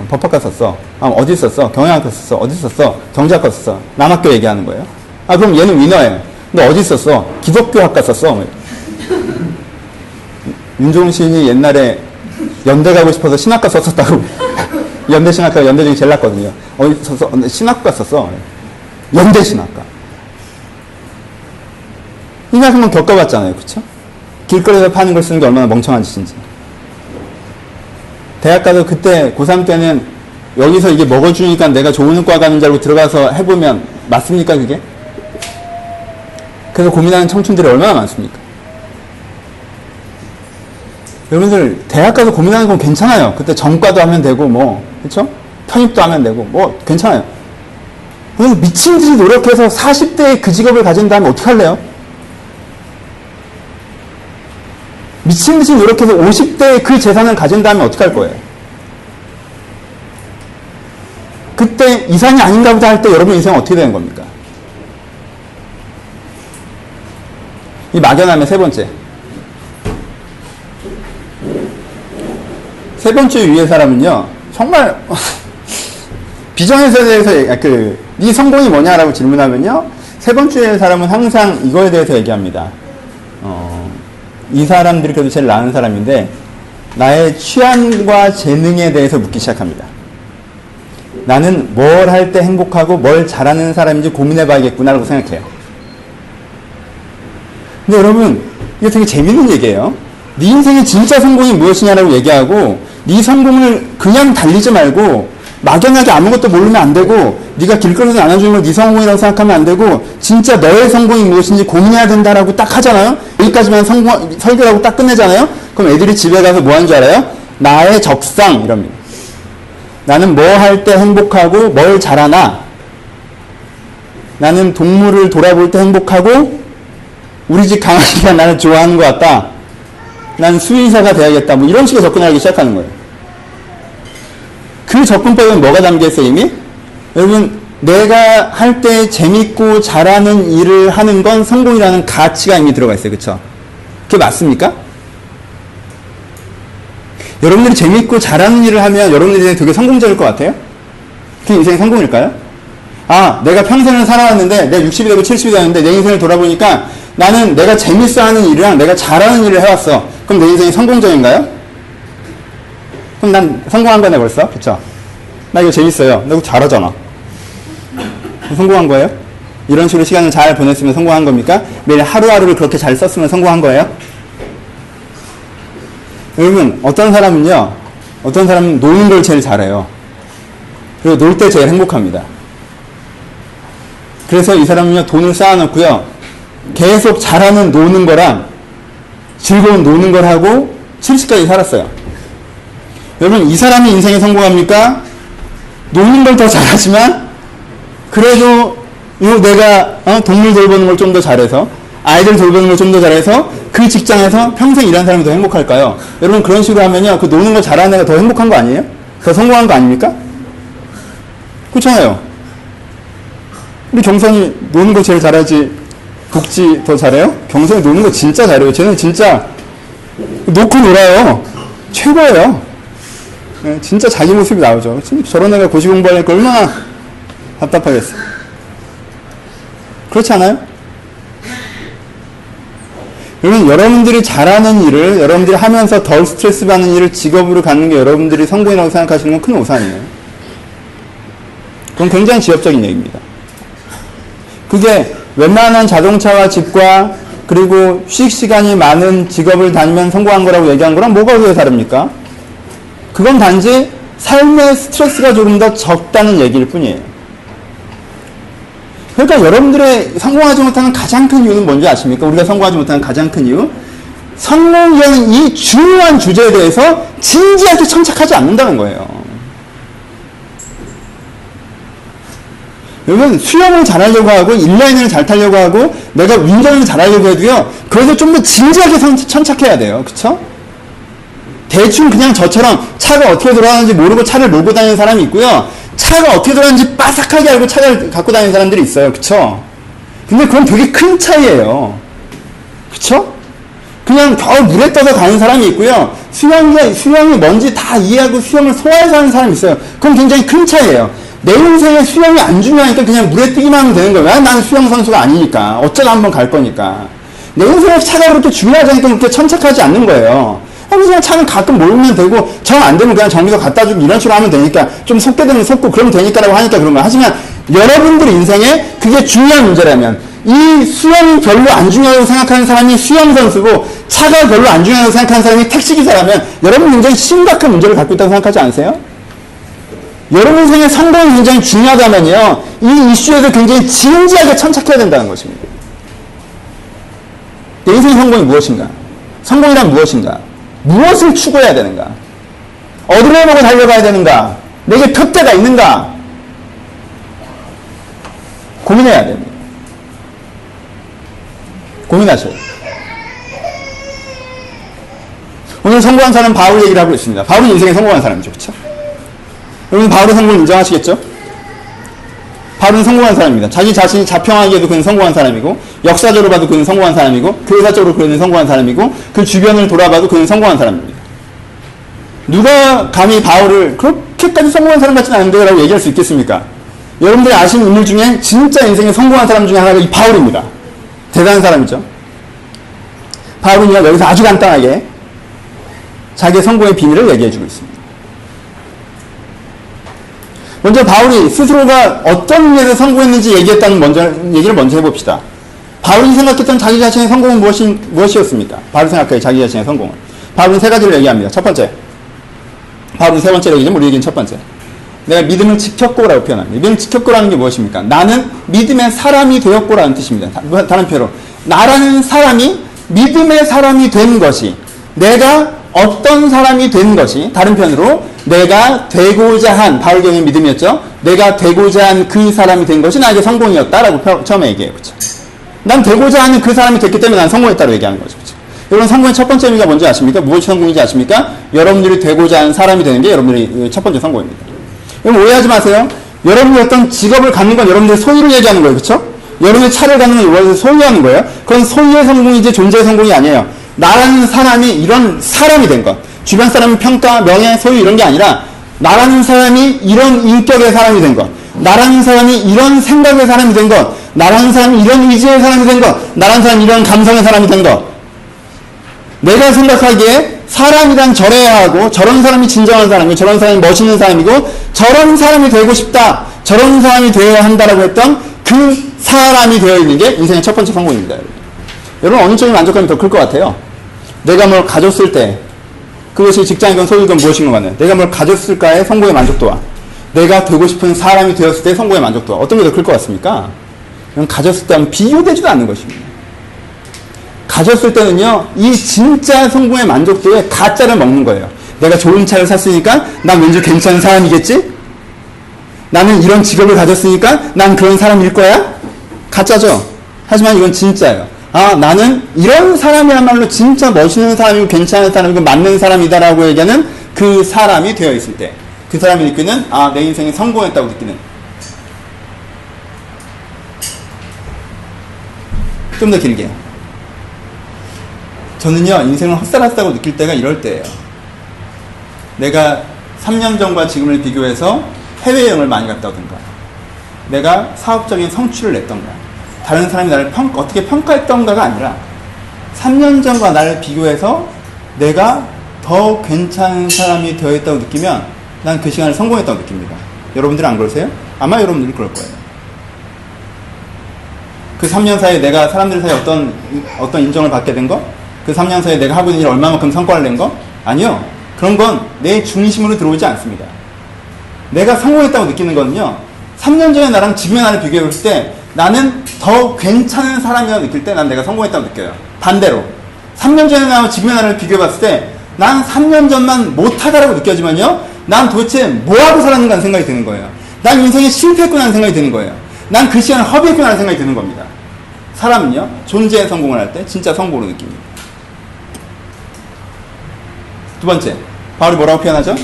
법학과 썼어. 어디 있었어? 경영학과 썼어. 어디 있었어? 경제학과 썼어. 남학교 얘기하는 거예요. 그럼 얘는 위너예요. 너 어디 있었어? 기독교 학과 썼어. 윤종신 시인이 옛날에 연대 가고 싶어서 신학과 썼었다고. 연대 신학과가 연대 중에 제일 낫거든요. 어디 썼어? 신학과 썼어. 연대 신학과. 이거 한번 겪어봤잖아요. 그쵸? 길거리에서 파는 걸 쓰는 게 얼마나 멍청한 짓인지. 대학 가도 그때 고3 때는 여기서 이게 먹어주니까 내가 좋은 과 가는 줄 알고 들어가서 해보면 맞습니까 그게? 그래서 고민하는 청춘들이 얼마나 많습니까? 여러분들 대학 가서 고민하는 건 괜찮아요. 그때 전과도 하면 되고 그쵸? 편입도 하면 되고 괜찮아요. 그래서 미친 듯이 노력해서 40대에 그 직업을 가진 다음에 어떻게 할래요? 미친 듯이 노력해서 50대에 그 재산을 가진 다음에 어떻게 할 거예요? 그때 이상이 아닌가 보다 할 때 여러분 인생은 어떻게 되는 겁니까? 이 막연함의 세 번째. 세 번째 위의 사람은요, 정말, 비전에 대해서, 네 성공이 뭐냐라고 질문하면요, 세 번째 위의 사람은 항상 이거에 대해서 얘기합니다. 이 사람들이 그래도 제일 나은 사람인데, 나의 취향과 재능에 대해서 묻기 시작합니다. 나는 뭘 할 때 행복하고 뭘 잘하는 사람인지 고민해 봐야겠구나라고 생각해요. 근데 여러분, 이게 되게 재밌는 얘기예요. 네 인생의 진짜 성공이 무엇이냐라고 얘기하고, 네 성공을 그냥 달리지 말고 막연하게 아무것도 모르면 안 되고, 네가 길거리에서 나눠주는 걸 네 성공이라고 생각하면 안 되고, 진짜 너의 성공이 무엇인지 고민해야 된다라고 딱 하잖아요. 여기까지만 설교라고 딱 끝내잖아요. 그럼 애들이 집에 가서 뭐 하는 줄 알아요? 나의 적상 이럽니다. 나는 뭐 할 때 행복하고 뭘 잘하나? 나는 동물을 돌아볼 때 행복하고 우리 집 강아지가 나를 좋아하는 것 같다. 난 수의사가 돼야겠다. 뭐 이런 식의 접근하기 시작하는 거예요. 그 접근법은 뭐가 담겨있어요, 이미? 여러분, 내가 할 때 재밌고 잘하는 일을 하는 건 성공이라는 가치가 이미 들어가 있어요. 그쵸? 그게 맞습니까? 여러분들이 재밌고 잘하는 일을 하면 여러분들이 되게 성공적일 것 같아요? 그게 인생의 성공일까요? 아, 내가 평생을 살아왔는데, 내가 60이 되고 70이 되는데, 내 인생을 돌아보니까 나는 내가 재밌어 하는 일이랑 내가 잘하는 일을 해왔어. 그럼 내 인생이 성공적인가요? 그럼 난 성공한 거네, 벌써? 그쵸? 나 이거 재밌어요. 나 이거 잘하잖아. 성공한 거예요? 이런 식으로 시간을 잘 보냈으면 성공한 겁니까? 매일 하루하루를 그렇게 잘 썼으면 성공한 거예요? 여러분, 어떤 사람은 노는 걸 제일 잘해요. 그리고 놀 때 제일 행복합니다. 그래서 이 사람은요, 돈을 쌓아놓고요, 계속 잘하는 노는 거랑 즐거운 노는 걸 하고 70까지 살았어요. 여러분, 이 사람이 인생에 성공합니까? 노는 걸 더 잘하지만, 그래도 내가 동물 돌보는 걸 좀 더 잘해서, 아이들 돌보는 걸 좀 더 잘해서 그 직장에서 평생 일하는 사람이 더 행복할까요? 여러분, 그런 식으로 하면요, 그 노는 걸 잘하는 애가 더 행복한 거 아니에요? 더 성공한 거 아닙니까? 그렇잖아요. 우리 경선이 노는 거 제일 잘하지 복지 더 잘해요? 경선이 노는 거 진짜 잘해요. 쟤는 진짜 놓고 놀아요. 최고예요. 네, 진짜 자기 모습이 나오죠. 진짜 저런 애가 고시 공부하니까 얼마나 답답하겠어. 그렇지 않아요? 여러분, 여러분들이 잘하는 일을, 여러분들이 하면서 덜 스트레스 받는 일을 직업으로 갖는 게 여러분들이 성공이라고 생각하시는 건 큰 오산이에요. 그건 굉장히 지엽적인 얘기입니다. 그게 웬만한 자동차와 집과 그리고 휴식 시간이 많은 직업을 다니면 성공한 거라고 얘기한 거랑 뭐가 그게 다릅니까? 그건 단지 삶의 스트레스가 조금 더 적다는 얘기일 뿐이에요. 그러니까 여러분들의 성공하지 못하는 가장 큰 이유는 뭔지 아십니까? 우리가 성공하지 못하는 가장 큰 이유? 성공이라는 이 중요한 주제에 대해서 진지하게 천착하지 않는다는 거예요. 여러분, 수영을 잘하려고 하고 인라인을 잘 타려고 하고 내가 운전을 잘하려고 해도요, 그래서 좀 더 진지하게 천착해야 돼요. 그쵸? 대충 그냥 저처럼 차가 어떻게 돌아가는지 모르고 차를 몰고 다니는 사람이 있고요, 차가 어떻게 돌아가는지 빠삭하게 알고 차를 갖고 다니는 사람들이 있어요. 그쵸? 근데 그건 되게 큰 차이예요. 그쵸? 그냥 겨우 물에 떠서 가는 사람이 있고요, 수영이 뭔지 다 이해하고 수영을 소화해서 하는 사람이 있어요. 그건 굉장히 큰 차이예요. 내 인생에 수영이 안 중요하니까 그냥 물에 뛰기만 하면 되는 거예요. 나는 수영 선수가 아니니까. 어쩌다 한번 갈 거니까. 내 인생에 차가 그렇게 중요하지 않으니까 그렇게 천착하지 않는 거예요. 그냥 차는 가끔 몰면 되고, 정 안 되면 그냥 정비소 갖다 주고 이런 식으로 하면 되니까, 좀 속게 되면 속고 그러면 되니까라고 하니까 그런 거예요. 하지만 여러분들 인생에 그게 중요한 문제라면, 이 수영이 별로 안 중요하다고 생각하는 사람이 수영 선수고, 차가 별로 안 중요하다고 생각하는 사람이 택시기사라면, 여러분 굉장히 심각한 문제를 갖고 있다고 생각하지 않으세요? 여러분 인생의 성공이 굉장히 중요하다면요, 이 이슈에서 굉장히 진지하게 천착해야 된다는 것입니다. 내 인생의 성공이 무엇인가? 성공이란 무엇인가? 무엇을 추구해야 되는가? 어디를 보고 달려가야 되는가? 내게 표대가 있는가? 고민해야 됩니다. 고민하셔요. 오늘 성공한 사람은 바울 얘기를 하고 있습니다. 바울은 인생에 성공한 사람이죠. 그렇죠? 여러분, 바울의 성공을 인정하시겠죠? 바울은 성공한 사람입니다. 자기 자신이 자평하기에도 그는 성공한 사람이고, 역사적으로 봐도 그는 성공한 사람이고, 교회사적으로 그는 성공한 사람이고, 그 주변을 돌아봐도 그는 성공한 사람입니다. 누가 감히 바울을 그렇게까지 성공한 사람 같지는 않은데 라고 얘기할 수 있겠습니까? 여러분들이 아시는 인물 중에 진짜 인생에 성공한 사람 중에 하나가 이 바울입니다. 대단한 사람이죠. 바울은요, 여기서 아주 간단하게 자기의 성공의 비밀을 얘기해주고 있습니다. 먼저 바울이 스스로가 어떤 일에서 성공했는지 얘기를 먼저 해봅시다. 바울이 생각했던 자기 자신의 성공은 무엇이었습니까? 바울이 생각해 자기 자신의 성공은. 바울은 세 가지를 얘기합니다. 첫 번째. 바울은 세 번째로 얘기죠. 우리 얘기는 첫 번째. 내가 믿음을 지켰고라고 표현합니다. 믿음을 지켰고라는 게 무엇입니까? 나는 믿음의 사람이 되었고라는 뜻입니다. 다른 표현으로 나라는 사람이 믿음의 사람이 된 것이, 내가 어떤 사람이 된 것이, 다른 표현으로 내가 되고자 한, 바울 경우의 믿음이었죠. 내가 되고자 한 그 사람이 된 것이 나에게 성공이었다라고 처음에 얘기해요. 그렇죠? 난 되고자 하는 그 사람이 됐기 때문에 난 성공했다고 얘기하는 거죠. 그렇죠? 여러분, 성공의 첫 번째 의미가 뭔지 아십니까? 무엇이 성공인지 아십니까? 여러분들이 되고자 하는 사람이 되는 게 여러분들이 첫 번째 성공입니다. 여러분, 오해하지 마세요. 여러분이 어떤 직업을 갖는 건 여러분들의 소유를 얘기하는 거예요. 그렇죠? 여러분의 차를 갖는 건 여러분들이 소유하는 거예요. 그건 소유의 성공이지 존재의 성공이 아니에요. 나라는 사람이 이런 사람이 된 것. 주변 사람의 평가, 명예, 소유 이런 게 아니라 나라는 사람이 이런 인격의 사람이 된 것. 나라는 사람이 이런 생각의 사람이 된 것. 나라는 사람이 이런 의지의 사람이 된 것. 나라는 사람이 이런 감성의 사람이 된 것. 내가 생각하기에 사람이란 저래야 하고, 저런 사람이 진정한 사람이고, 저런 사람이 멋있는 사람이고, 저런 사람이 되고 싶다, 저런 사람이 되어야 한다라고 했던 그 사람이 되어 있는 게 인생의 첫 번째 성공입니다. 여러분, 어느 쪽이 만족감이 더 클 것 같아요? 내가 뭘 가졌을 때, 그것이 직장이건 소유건 무엇인 것 같나요? 내가 뭘 가졌을까의 성공의 만족도와 내가 되고 싶은 사람이 되었을 때의 성공의 만족도와 어떤 게 더 클 것 같습니까? 그건 가졌을 때는 비교되지도 않는 것입니다. 가졌을 때는요, 이 진짜 성공의 만족도에 가짜를 먹는 거예요. 내가 좋은 차를 샀으니까 난 왠지 괜찮은 사람이겠지? 나는 이런 직업을 가졌으니까 난 그런 사람일 거야? 가짜죠? 하지만 이건 진짜예요. 아, 나는 이런 사람이야말로 진짜 멋있는 사람이고 괜찮은 사람이고 맞는 사람이다라고 얘기하는 그 사람이 되어 있을 때, 그 사람이 느끼는, 아, 내 인생이 성공했다고 느끼는. 좀 더 길게. 저는요, 인생을 헛살았다고 느낄 때가 이럴 때예요. 내가 3년 전과 지금을 비교해서 해외여행을 많이 갔다 오던가, 내가 사업적인 성취를 냈던가, 다른 사람이 나를 어떻게 평가했던가가 아니라 3년 전과 나를 비교해서 내가 더 괜찮은 사람이 되어 있다고 느끼면 난 그 시간을 성공했다고 느낍니다. 여러분들은 안 그러세요? 아마 여러분들이 그럴 거예요. 그 3년 사이에 내가 사람들 사이에 어떤 인정을 받게 된 거? 그 3년 사이에 내가 하고 있는 일 얼마만큼 성과를 낸 거? 아니요. 그런 건 내 중심으로 들어오지 않습니다. 내가 성공했다고 느끼는 거는요, 3년 전에 나랑 지금의 나를 비교해 볼 때 나는 더 괜찮은 사람이라고 느낄 때 난 내가 성공했다고 느껴요. 반대로 3년 전에 나와 지금의 나를 비교해 봤을 때 난 3년 전만 못하다라고 느껴지면요, 난 도대체 뭐하고 살았는가 하는 생각이 드는 거예요. 난 인생에 실패했구나 하는 생각이 드는 거예요. 난 그 시간을 허비했구나 하는 생각이 드는 겁니다. 사람은요, 존재의 성공을 할 때 진짜 성공으로 느낍니다. 두 번째, 바울이 뭐라고 표현하죠?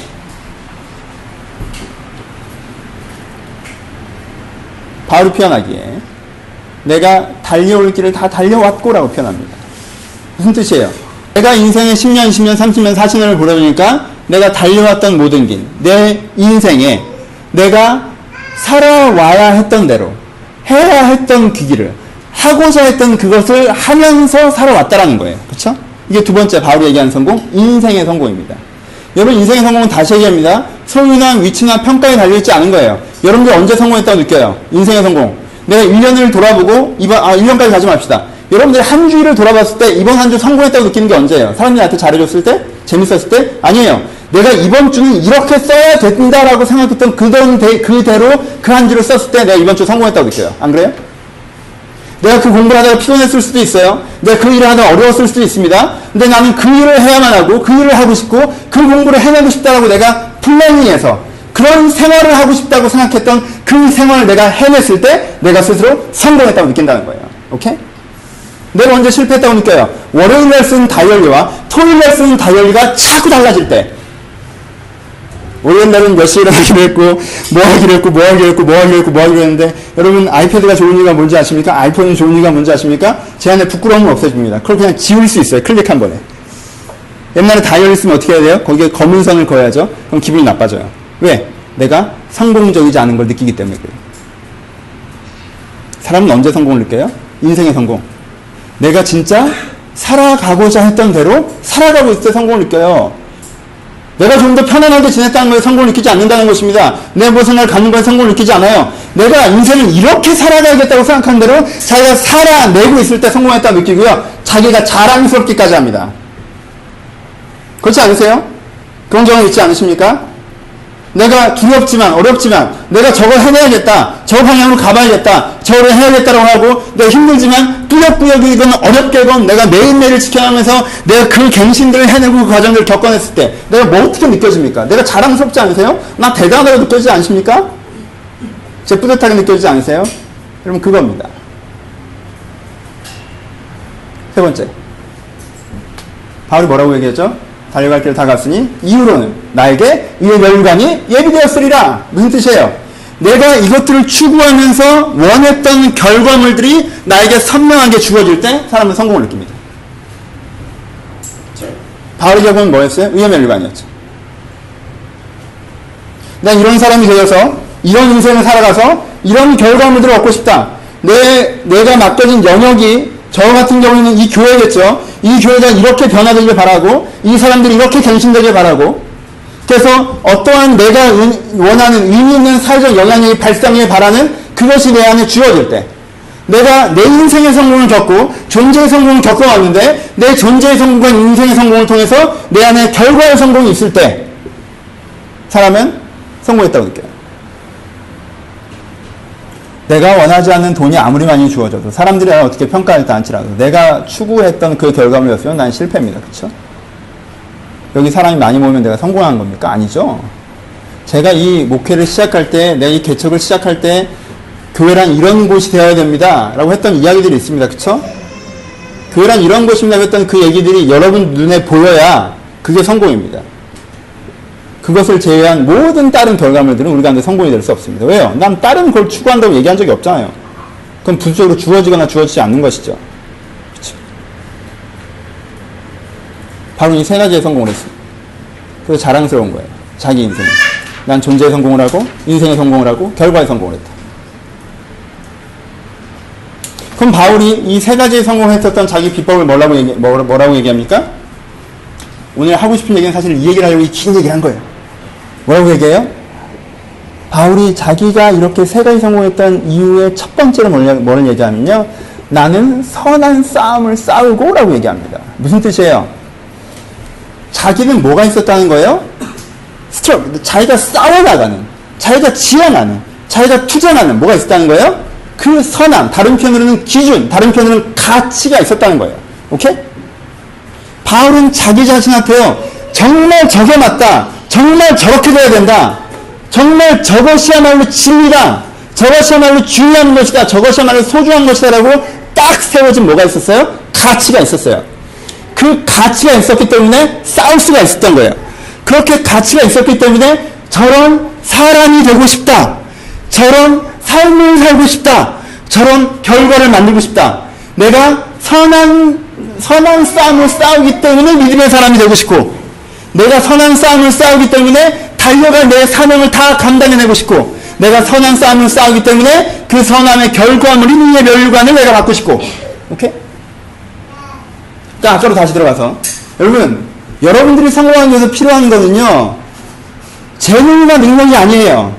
바울이 표현하기에 내가 달려올 길을 다 달려왔고라고 표현합니다. 무슨 뜻이에요? 내가 인생의 10년, 20년, 30년, 40년을 보려보니까 내가 달려왔던 모든 길, 내 인생에 내가 살아와야 했던 대로, 해야 했던 그 길을, 하고자 했던 그것을 하면서 살아왔다라는 거예요. 그렇죠? 이게 두 번째 바울이 얘기하는 성공, 인생의 성공입니다. 여러분, 인생의 성공은 다시 얘기합니다. 소유나 위치나 평가에 달려있지 않은 거예요. 여러분들 언제 성공했다고 느껴요? 인생의 성공. 내가 1년을 돌아보고 1년까지 가지 맙시다. 여러분들이 한 주일을 돌아봤을 때 이번 한 주 성공했다고 느끼는 게 언제예요? 사람들이 나한테 잘해줬을 때? 재밌었을 때? 아니에요. 내가 이번 주는 이렇게 써야 된다라고 생각했던 그대로 그 한 주를 썼을 때 내가 이번 주 성공했다고 느껴요. 안 그래요? 내가 그 공부를 하다가 피곤했을 수도 있어요. 내가 그 일을 하다가 어려웠을 수도 있습니다. 근데 나는 그 일을 해야만 하고 그 일을 하고 싶고 그 공부를 해내고 싶다라고 내가 플래닝해서 그런 생활을 하고 싶다고 생각했던 그 생활을 내가 해냈을 때 내가 스스로 성공했다고 느낀다는 거예요. 오케이? 내가 언제 실패했다고 느껴요? 월요일날 쓴 다이어리와 토요일날 쓴 다이어리가 자꾸 달라질 때. 월요일날은 몇 시에 일어나기로 했고 뭐 하기로 했는데 여러분, 아이패드가 좋은 이유가 뭔지 아십니까? 아이폰이 좋은 이유가 뭔지 아십니까? 제 안에 부끄러움을 없애줍니다. 그걸 그냥 지울 수 있어요. 클릭 한 번에. 옛날에 다이어리 쓰면 어떻게 해야 돼요? 거기에 검은 선을 그어야죠. 그럼 기분이 나빠져요. 왜? 내가 성공적이지 않은 걸 느끼기 때문에 그래요. 사람은 언제 성공을 느껴요? 인생의 성공. 내가 진짜 살아가고자 했던 대로 살아가고 있을 때 성공을 느껴요. 내가 좀 더 편안하게 지냈다는 거에 성공을 느끼지 않는다는 것입니다. 내 모습을 갖는 거에 성공을 느끼지 않아요. 내가 인생을 이렇게 살아가야겠다고 생각한 대로 자기가 살아내고 있을 때 성공했다고 느끼고요. 자기가 자랑스럽기까지 합니다. 그렇지 않으세요? 그런 경우 있지 않으십니까? 내가 두렵지만 어렵지만 내가 저걸 해내야겠다, 저 방향으로 가봐야겠다, 저걸 해야겠다라고 하고 내가 힘들지만 꾸역꾸역이건 어렵게건 내가 매일매일 지켜가면서 내가 그 갱신들을 해내고 그 과정들을 겪어냈을 때 내가 뭐 어떻게 느껴집니까? 내가 자랑스럽지 않으세요? 나 대단하다고 느껴지지 않으십니까? 제 뿌듯하게 느껴지지 않으세요? 여러분 그겁니다. 세 번째, 바울이 뭐라고 얘기했죠? 달려갈 길 다 갔으니 이후로는 나에게 이의 멸관이 예비되었으리라. 무슨 뜻이에요? 내가 이것들을 추구하면서 원했던 결과물들이 나에게 선명하게 주어질 때 사람은 성공을 느낍니다. 바울의 경우는 뭐였어요? 의의 멸관이었죠. 난 이런 사람이 되어서 이런 인생을 살아가서 이런 결과물들을 얻고 싶다. 내가 맡겨진 영역이 저 같은 경우에는 이 교회겠죠. 이 교회가 이렇게 변화되길 바라고 이 사람들이 이렇게 갱신되길 바라고 그래서 어떠한 내가 원하는 의미 있는 사회적 영향력이 발생하길 바라는 그것이 내 안에 주어질 때 내가 내 인생의 성공을 겪고 존재의 성공을 겪어왔는데 내 존재의 성공과 인생의 성공을 통해서 내 안에 결과의 성공이 있을 때 사람은 성공했다고 느껴요. 내가 원하지 않는 돈이 아무리 많이 주어져도 사람들이 어떻게 평가할지 않지라도 내가 추구했던 그 결과물이었으면 난 실패입니다. 그렇죠? 여기 사람이 많이 모이면 내가 성공한 겁니까? 아니죠. 제가 이 목회를 시작할 때 내가 이 개척을 시작할 때 교회란 이런 곳이 되어야 됩니다 라고 했던 이야기들이 있습니다. 그렇죠? 교회란 이런 곳입니다 했던 그 얘기들이 여러분 눈에 보여야 그게 성공입니다. 그것을 제외한 모든 다른 결과물들은 우리가 한테 성공이 될 수 없습니다. 왜요? 난 다른 걸 추구한다고 얘기한 적이 없잖아요. 그건 부수적으로 주어지거나 주어지지 않는 것이죠. 그렇죠? 바로 이 세 가지의 성공을 했습니다. 그래서 자랑스러운 거예요. 자기 인생에. 난 존재의 성공을 하고 인생의 성공을 하고 결과의 성공을 했다. 그럼 바울이 이 세 가지의 성공을 했었던 자기 비법을 뭐라고 얘기합니까? 오늘 하고 싶은 얘기는 사실 이 얘기를 하려고 이 긴 얘기를 한 거예요. 뭐라고 얘기해요? 바울이 자기가 이렇게 세 가지 성공했던 이유의 첫 번째로 뭐를 얘기하면요. 나는 선한 싸움을 싸우고 라고 얘기합니다. 무슨 뜻이에요? 자기는 뭐가 있었다는 거예요? 자기가 싸워나가는, 자기가 지어나는, 자기가 투쟁하는 뭐가 있었다는 거예요? 그 선함, 다른 편으로는 기준, 다른 편으로는 가치가 있었다는 거예요. 오케이? 바울은 자기 자신한테요. 정말 저게 맞다. 정말 저렇게 돼야 된다. 정말 저것이야말로 진리다. 저것이야말로 중요한 것이다. 저것이야말로 소중한 것이다 라고 딱 세워진 뭐가 있었어요? 가치가 있었어요. 그 가치가 있었기 때문에 싸울 수가 있었던 거예요. 그렇게 가치가 있었기 때문에 저런 사람이 되고 싶다. 저런 삶을 살고 싶다. 저런 결과를 만들고 싶다. 내가 선한 싸움을 싸우기 때문에 믿음의 사람이 되고 싶고 내가 선한 싸움을 싸우기 때문에 달려갈 내 사명을 다 감당해내고 싶고 내가 선한 싸움을 싸우기 때문에 그 선함의 결과물인 이의 멸관을 내가 받고 싶고 오케이? 자, 아까로 다시 들어가서 여러분들이 성공하기 위해서 필요한 거는요 재능이나 능력이 아니에요.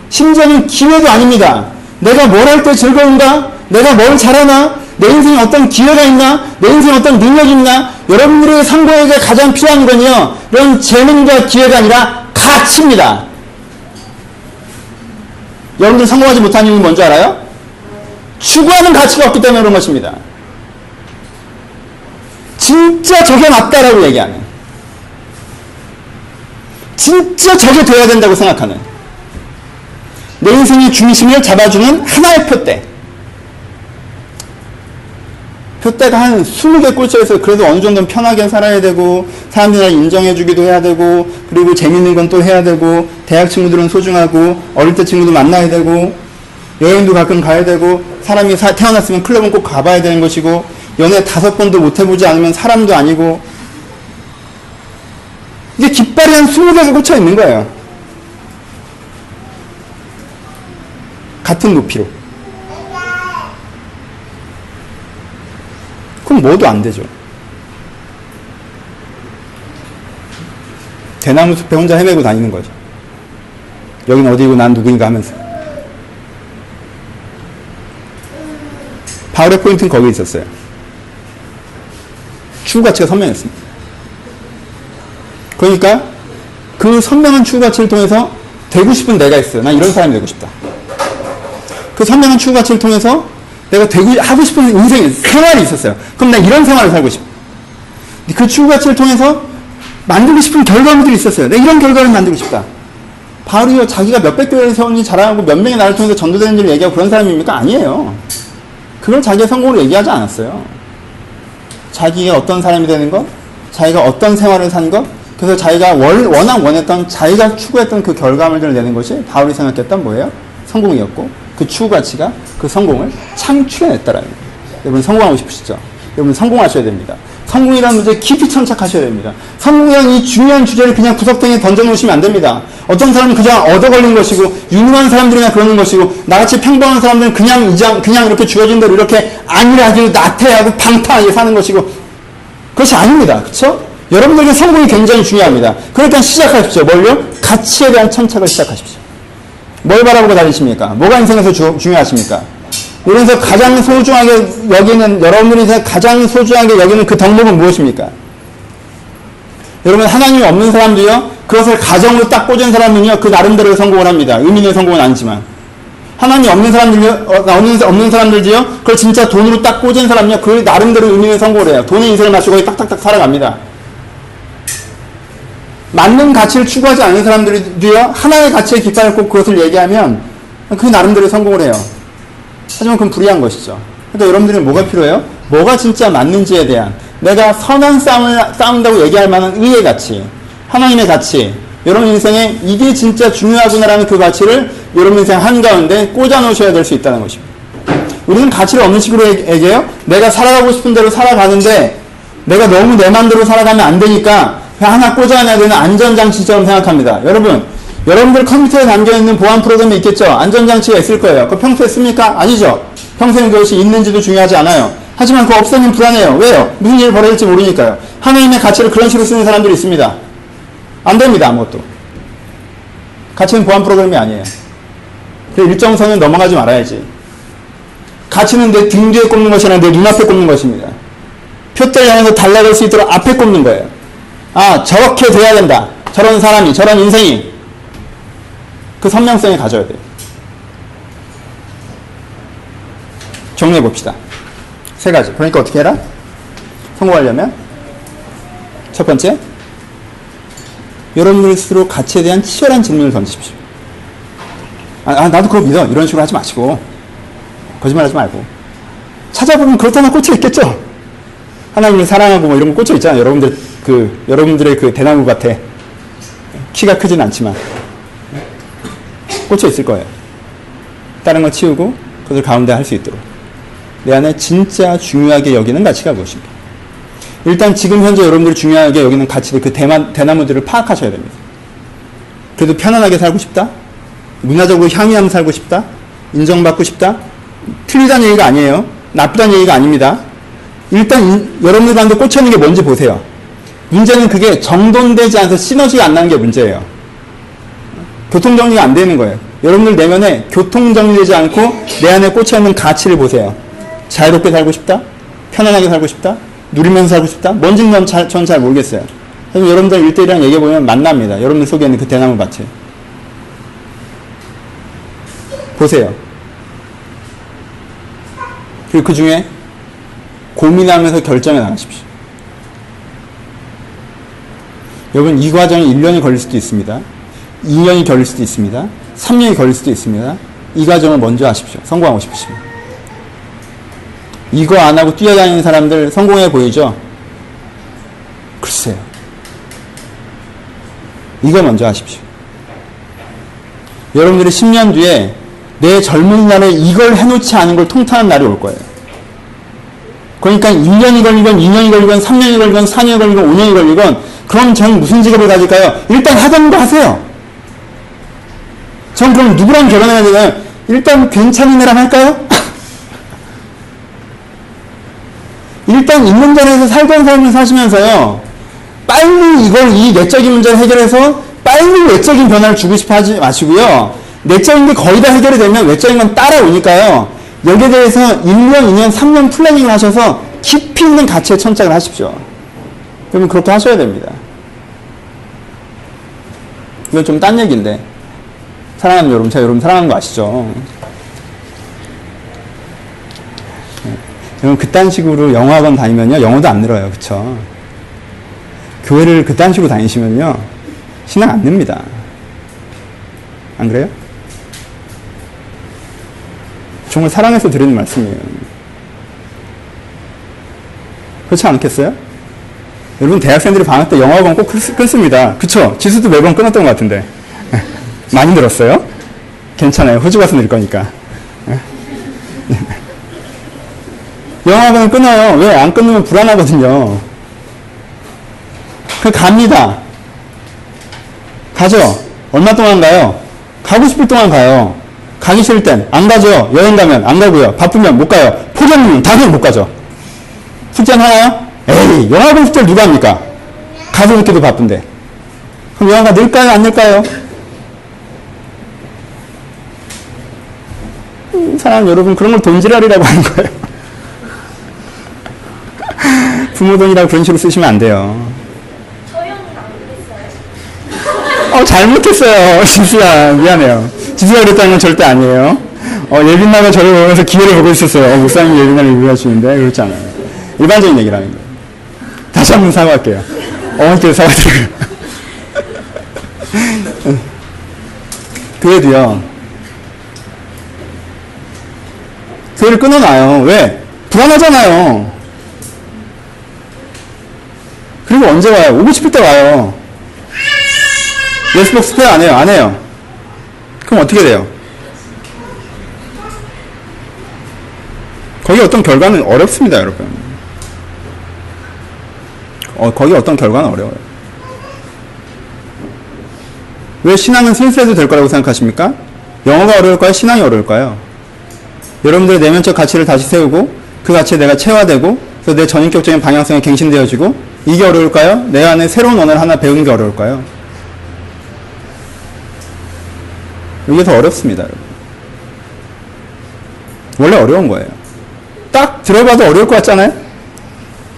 심지어는 기회도 아닙니다. 내가 뭘 할 때 즐거운가? 내가 뭘 잘하나? 내 인생에 어떤 기회가 있나? 내 인생에 어떤 능력이 있나? 여러분들의 성공에게 가장 필요한 건요 이런 재능과 기회가 아니라 가치입니다. 여러분들 성공하지 못한 이유는 뭔지 알아요? 추구하는 가치가 없기 때문에 그런 것입니다. 진짜 저게 맞다라고 얘기하는, 진짜 저게 돼야 된다고 생각하는, 내 인생의 중심을 잡아주는 하나의 표대가 한 20개 꼴찌에서 그래도 어느 정도는 편하게 살아야 되고 사람들이 인정해주기도 해야 되고 그리고 재밌는 건 또 해야 되고 대학 친구들은 소중하고 어릴 때 친구도 만나야 되고 여행도 가끔 가야 되고 사람이 태어났으면 클럽은 꼭 가봐야 되는 것이고 연애 5번도 못 해보지 않으면 사람도 아니고 이게 깃발이 한 20개가 꽂혀 있는 거예요. 같은 높이로. 그럼 뭐도 안 되죠. 대나무 숲에 혼자 헤매고 다니는 거죠. 여긴 어디고 난 누구인가 하면서. 바울의 포인트는 거기에 있었어요. 추구 가치가 선명했습니다. 그러니까 그 선명한 추구 가치를 통해서 되고 싶은 내가 있어요. 난 이런 사람이 되고 싶다. 그 선명한 추구 가치를 통해서 내가 하고 싶은 인생이, 생활이 있었어요. 그럼 나 이런 생활을 살고 싶어. 그 추구 가치를 통해서 만들고 싶은 결과물들이 있었어요. 내가 이런 결과를 만들고 싶다. 바울이요, 자기가 몇백 교회를 세우니 자랑하고 몇 명의 나를 통해서 전도되는 일을 얘기하고 그런 사람입니까? 아니에요. 그걸 자기의 성공으로 얘기하지 않았어요. 자기가 어떤 사람이 되는 것, 자기가 어떤 생활을 산 것, 그래서 자기가 워낙 원했던, 자기가 추구했던 그 결과물들을 내는 것이 바울이 생각했던 뭐예요? 성공이었고, 그 추구 가치가 그 성공을 창출해냈다라는 거예요. 여러분 성공하고 싶으시죠? 여러분 성공하셔야 됩니다. 성공이라는 문제에 깊이 천착하셔야 됩니다. 성공이라는 이 중요한 주제를 그냥 구석탱이에 던져놓으시면 안 됩니다. 어떤 사람은 그냥 얻어 걸린 것이고, 유능한 사람들이나 그러는 것이고, 나같이 평범한 사람들은 그냥 이렇게 주어진 대로 이렇게 안일하게, 나태하고 방탕하게 사는 것이고, 그것이 아닙니다. 그쵸? 여러분들에게 성공이 굉장히 중요합니다. 그러니까 시작하십시오. 뭘요? 가치에 대한 천착을 시작하십시오. 뭘 바라보고 다니십니까? 뭐가 인생에서 중요하십니까? 그래서 가장 소중하게 여기는, 여러분들이 인생에 가장 소중하게 여기는 그 덕목은 무엇입니까? 여러분, 하나님이 없는 사람도요, 그것을 가정으로 딱 꽂은 사람은요, 그 나름대로 성공을 합니다. 의미 있는 성공은 아니지만. 하나님이 없는 사람들도요, 그걸 진짜 돈으로 딱 꽂은 사람은요, 그 나름대로 의미 있는 성공을 해요. 돈의 인생을 마치고 딱딱딱 살아갑니다. 맞는 가치를 추구하지 않는 사람들도요, 하나의 가치에 깃발을 꽂고 그것을 얘기하면 그 나름대로 성공을 해요. 하지만 그건 불이한 것이죠. 그러니까 여러분들은 뭐가 필요해요? 뭐가 진짜 맞는지에 대한, 내가 선한 싸움을 싸운다고 얘기할 만한 의의 가치, 하나님의 가치, 여러분 인생에 이게 진짜 중요하구나라는 그 가치를 여러분 인생 한가운데 꽂아 놓으셔야 될 수 있다는 것입니다. 우리는 가치를 없는 식으로 얘기해요. 내가 살아가고 싶은 대로 살아가는데 내가 너무 내 맘대로 살아가면 안 되니까 하나 꽂아놔야 되는 안전장치처럼 생각합니다. 여러분들 컴퓨터에 담겨있는 보안 프로그램이 있겠죠? 안전장치가 있을 거예요. 그거 평소에 씁니까? 아니죠. 평소에 그것이 있는지도 중요하지 않아요. 하지만 그거 없으면 불안해요. 왜요? 무슨 일이 벌어질지 모르니까요. 하나님의 가치를 그런 식으로 쓰는 사람들이 있습니다. 안 됩니다. 아무것도. 가치는 보안 프로그램이 아니에요. 일정 선은 넘어가지 말아야지. 가치는 내 등 뒤에 꼽는 것이 아니라 내 눈앞에 꼽는 것입니다. 표대를 향해서 달려갈 수 있도록 앞에 꼽는 거예요. 아, 저렇게 돼야 된다. 저런 사람이, 저런 인생이. 그 선명성을 가져야 돼요. 정리해 봅시다. 세 가지. 그러니까 어떻게 해라? 성공하려면 첫 번째, 여러분들 스스로 가치에 대한 치열한 질문을 던지십시오. 나도 그거 믿어. 이런 식으로 하지 마시고, 거짓말 하지 말고. 찾아보면 그렇다나 꽂혀 있겠죠? 하나님을 사랑하고 뭐 이런 거 꽂혀 있잖아요. 여러분들의 그 대나무 밭에. 키가 크진 않지만. 꽂혀 있을 거예요. 다른 거 치우고, 그것을 가운데 할 수 있도록. 내 안에 진짜 중요하게 여기는 가치가 무엇입니까? 일단 지금 현재 여러분들이 중요하게 여기는 가치들, 그 대나무들을 파악하셔야 됩니다. 그래도 편안하게 살고 싶다? 문화적으로 향유하며 살고 싶다? 인정받고 싶다? 틀리다는 얘기가 아니에요. 나쁘다는 얘기가 아닙니다. 일단 여러분들 가운데 꽂혀있는 게 뭔지 보세요. 문제는 그게 정돈되지 않아서 시너지가 안 나는 게 문제예요. 교통정리가 안 되는 거예요. 여러분들 내면에 교통정리되지 않고 내 안에 꽂혀있는 가치를 보세요. 자유롭게 살고 싶다? 편안하게 살고 싶다? 누리면서 살고 싶다? 뭔지는 전 잘 모르겠어요. 그래서 여러분들 1대1이랑 얘기해보면 만납니다. 여러분들 속에 있는 그 대나무 밭에. 보세요. 그리고 그 중에 고민하면서 결정해 나가십시오. 여러분, 이 과정이 1년이 걸릴 수도 있습니다. 2년이 걸릴 수도 있습니다. 3년이 걸릴 수도 있습니다. 이 과정을 먼저 하십시오. 성공하고 싶으시면. 이거 안 하고 뛰어다니는 사람들 성공해 보이죠? 글쎄요. 이거 먼저 하십시오. 여러분들이 10년 뒤에 내 젊은 날에 이걸 해놓지 않은 걸 통탄한 날이 올 거예요. 그러니까 1년이 걸리건 2년이 걸리건 3년이 걸리건 4년이 걸리건 5년이 걸리건 그럼 전 무슨 직업을 가질까요? 일단 하던 거 하세요. 전 그럼 누구랑 결혼해야 되나요? 일단 괜찮은 애랑 할까요? 일단 있는 자리에서 살던 삶을 사시면서요. 빨리 이 내적인 문제를 해결해서 빨리 외적인 변화를 주고 싶어 하지 마시고요. 내적인 게 거의 다 해결이 되면 외적인 건 따라오니까요. 여기에 대해서 1년, 2년, 3년 플래닝을 하셔서 깊이 있는 가치에 천착을 하십시오. 그러면 그렇게 하셔야 됩니다. 이건 좀 딴 얘기인데. 사랑하는 여러분, 제가 여러분 사랑하는 거 아시죠? 여러분, 그딴 식으로 영어학원 다니면요, 영어도 안 늘어요. 그쵸? 교회를 그딴 식으로 다니시면요, 신앙 안 늡니다. 안 그래요? 정말 사랑해서 드리는 말씀이에요. 그렇지 않겠어요? 여러분, 대학생들이 방학 때 영어학원 꼭 끊습니다. 그쵸? 지수도 매번 끊었던 것 같은데. 많이 늘었어요? 괜찮아요. 호주 가서 늘 거니까. 영어학원을 끊어요. 왜? 안 끊으면 불안하거든요. 그 갑니다. 가죠? 얼마 동안 가요? 가고 싶을 동안 가요. 가기 싫을 땐 안 가죠. 여행 가면 안 가고요. 바쁘면 못 가요. 포기하면 당연히 못 가죠. 숙제는 하나요? 에이, 영어학원 숙제를 누가 합니까? 가서 이렇게도 바쁜데. 그럼 영어가 늘까요? 안 늘까요? 사랑하는 여러분, 그런 걸 돈지랄이라고 하는 거예요. 부모 돈이라고 그런 식으로 쓰시면 안 돼요. 잘못했어요. 지수야, 미안해요. 지수가 그랬다는 건 절대 아니에요. 예빈나가 저를 보면서 기회를 보고 있었어요. 목사님 예빈나를 얘기하시는데, 그렇지 않아요. 일반적인 얘기라는 거예요. 다시 한번 사과할게요. 어머니께 사과드리고요. 교회도요, 교회를 끊어놔요. 왜? 불안하잖아요. 그리고 언제 와요? 오고 싶을 때 와요. 예스복 스페어 안 해요? 안 해요. 그럼 어떻게 돼요? 거기 어떤 결과는 어렵습니다, 여러분. 거기 어떤 결과는 어려워요. 왜 신앙은 순수해도 될 거라고 생각하십니까? 영어가 어려울까요? 신앙이 어려울까요? 여러분들의 내면적 가치를 다시 세우고 그 가치에 내가 체화되고 그래서 내 전인격적인 방향성이 갱신되어지고 이게 어려울까요? 내 안에 새로운 언어를 하나 배우는 게 어려울까요? 이게 더 어렵습니다, 여러분. 원래 어려운 거예요. 딱 들어봐도 어려울 것 같잖아요?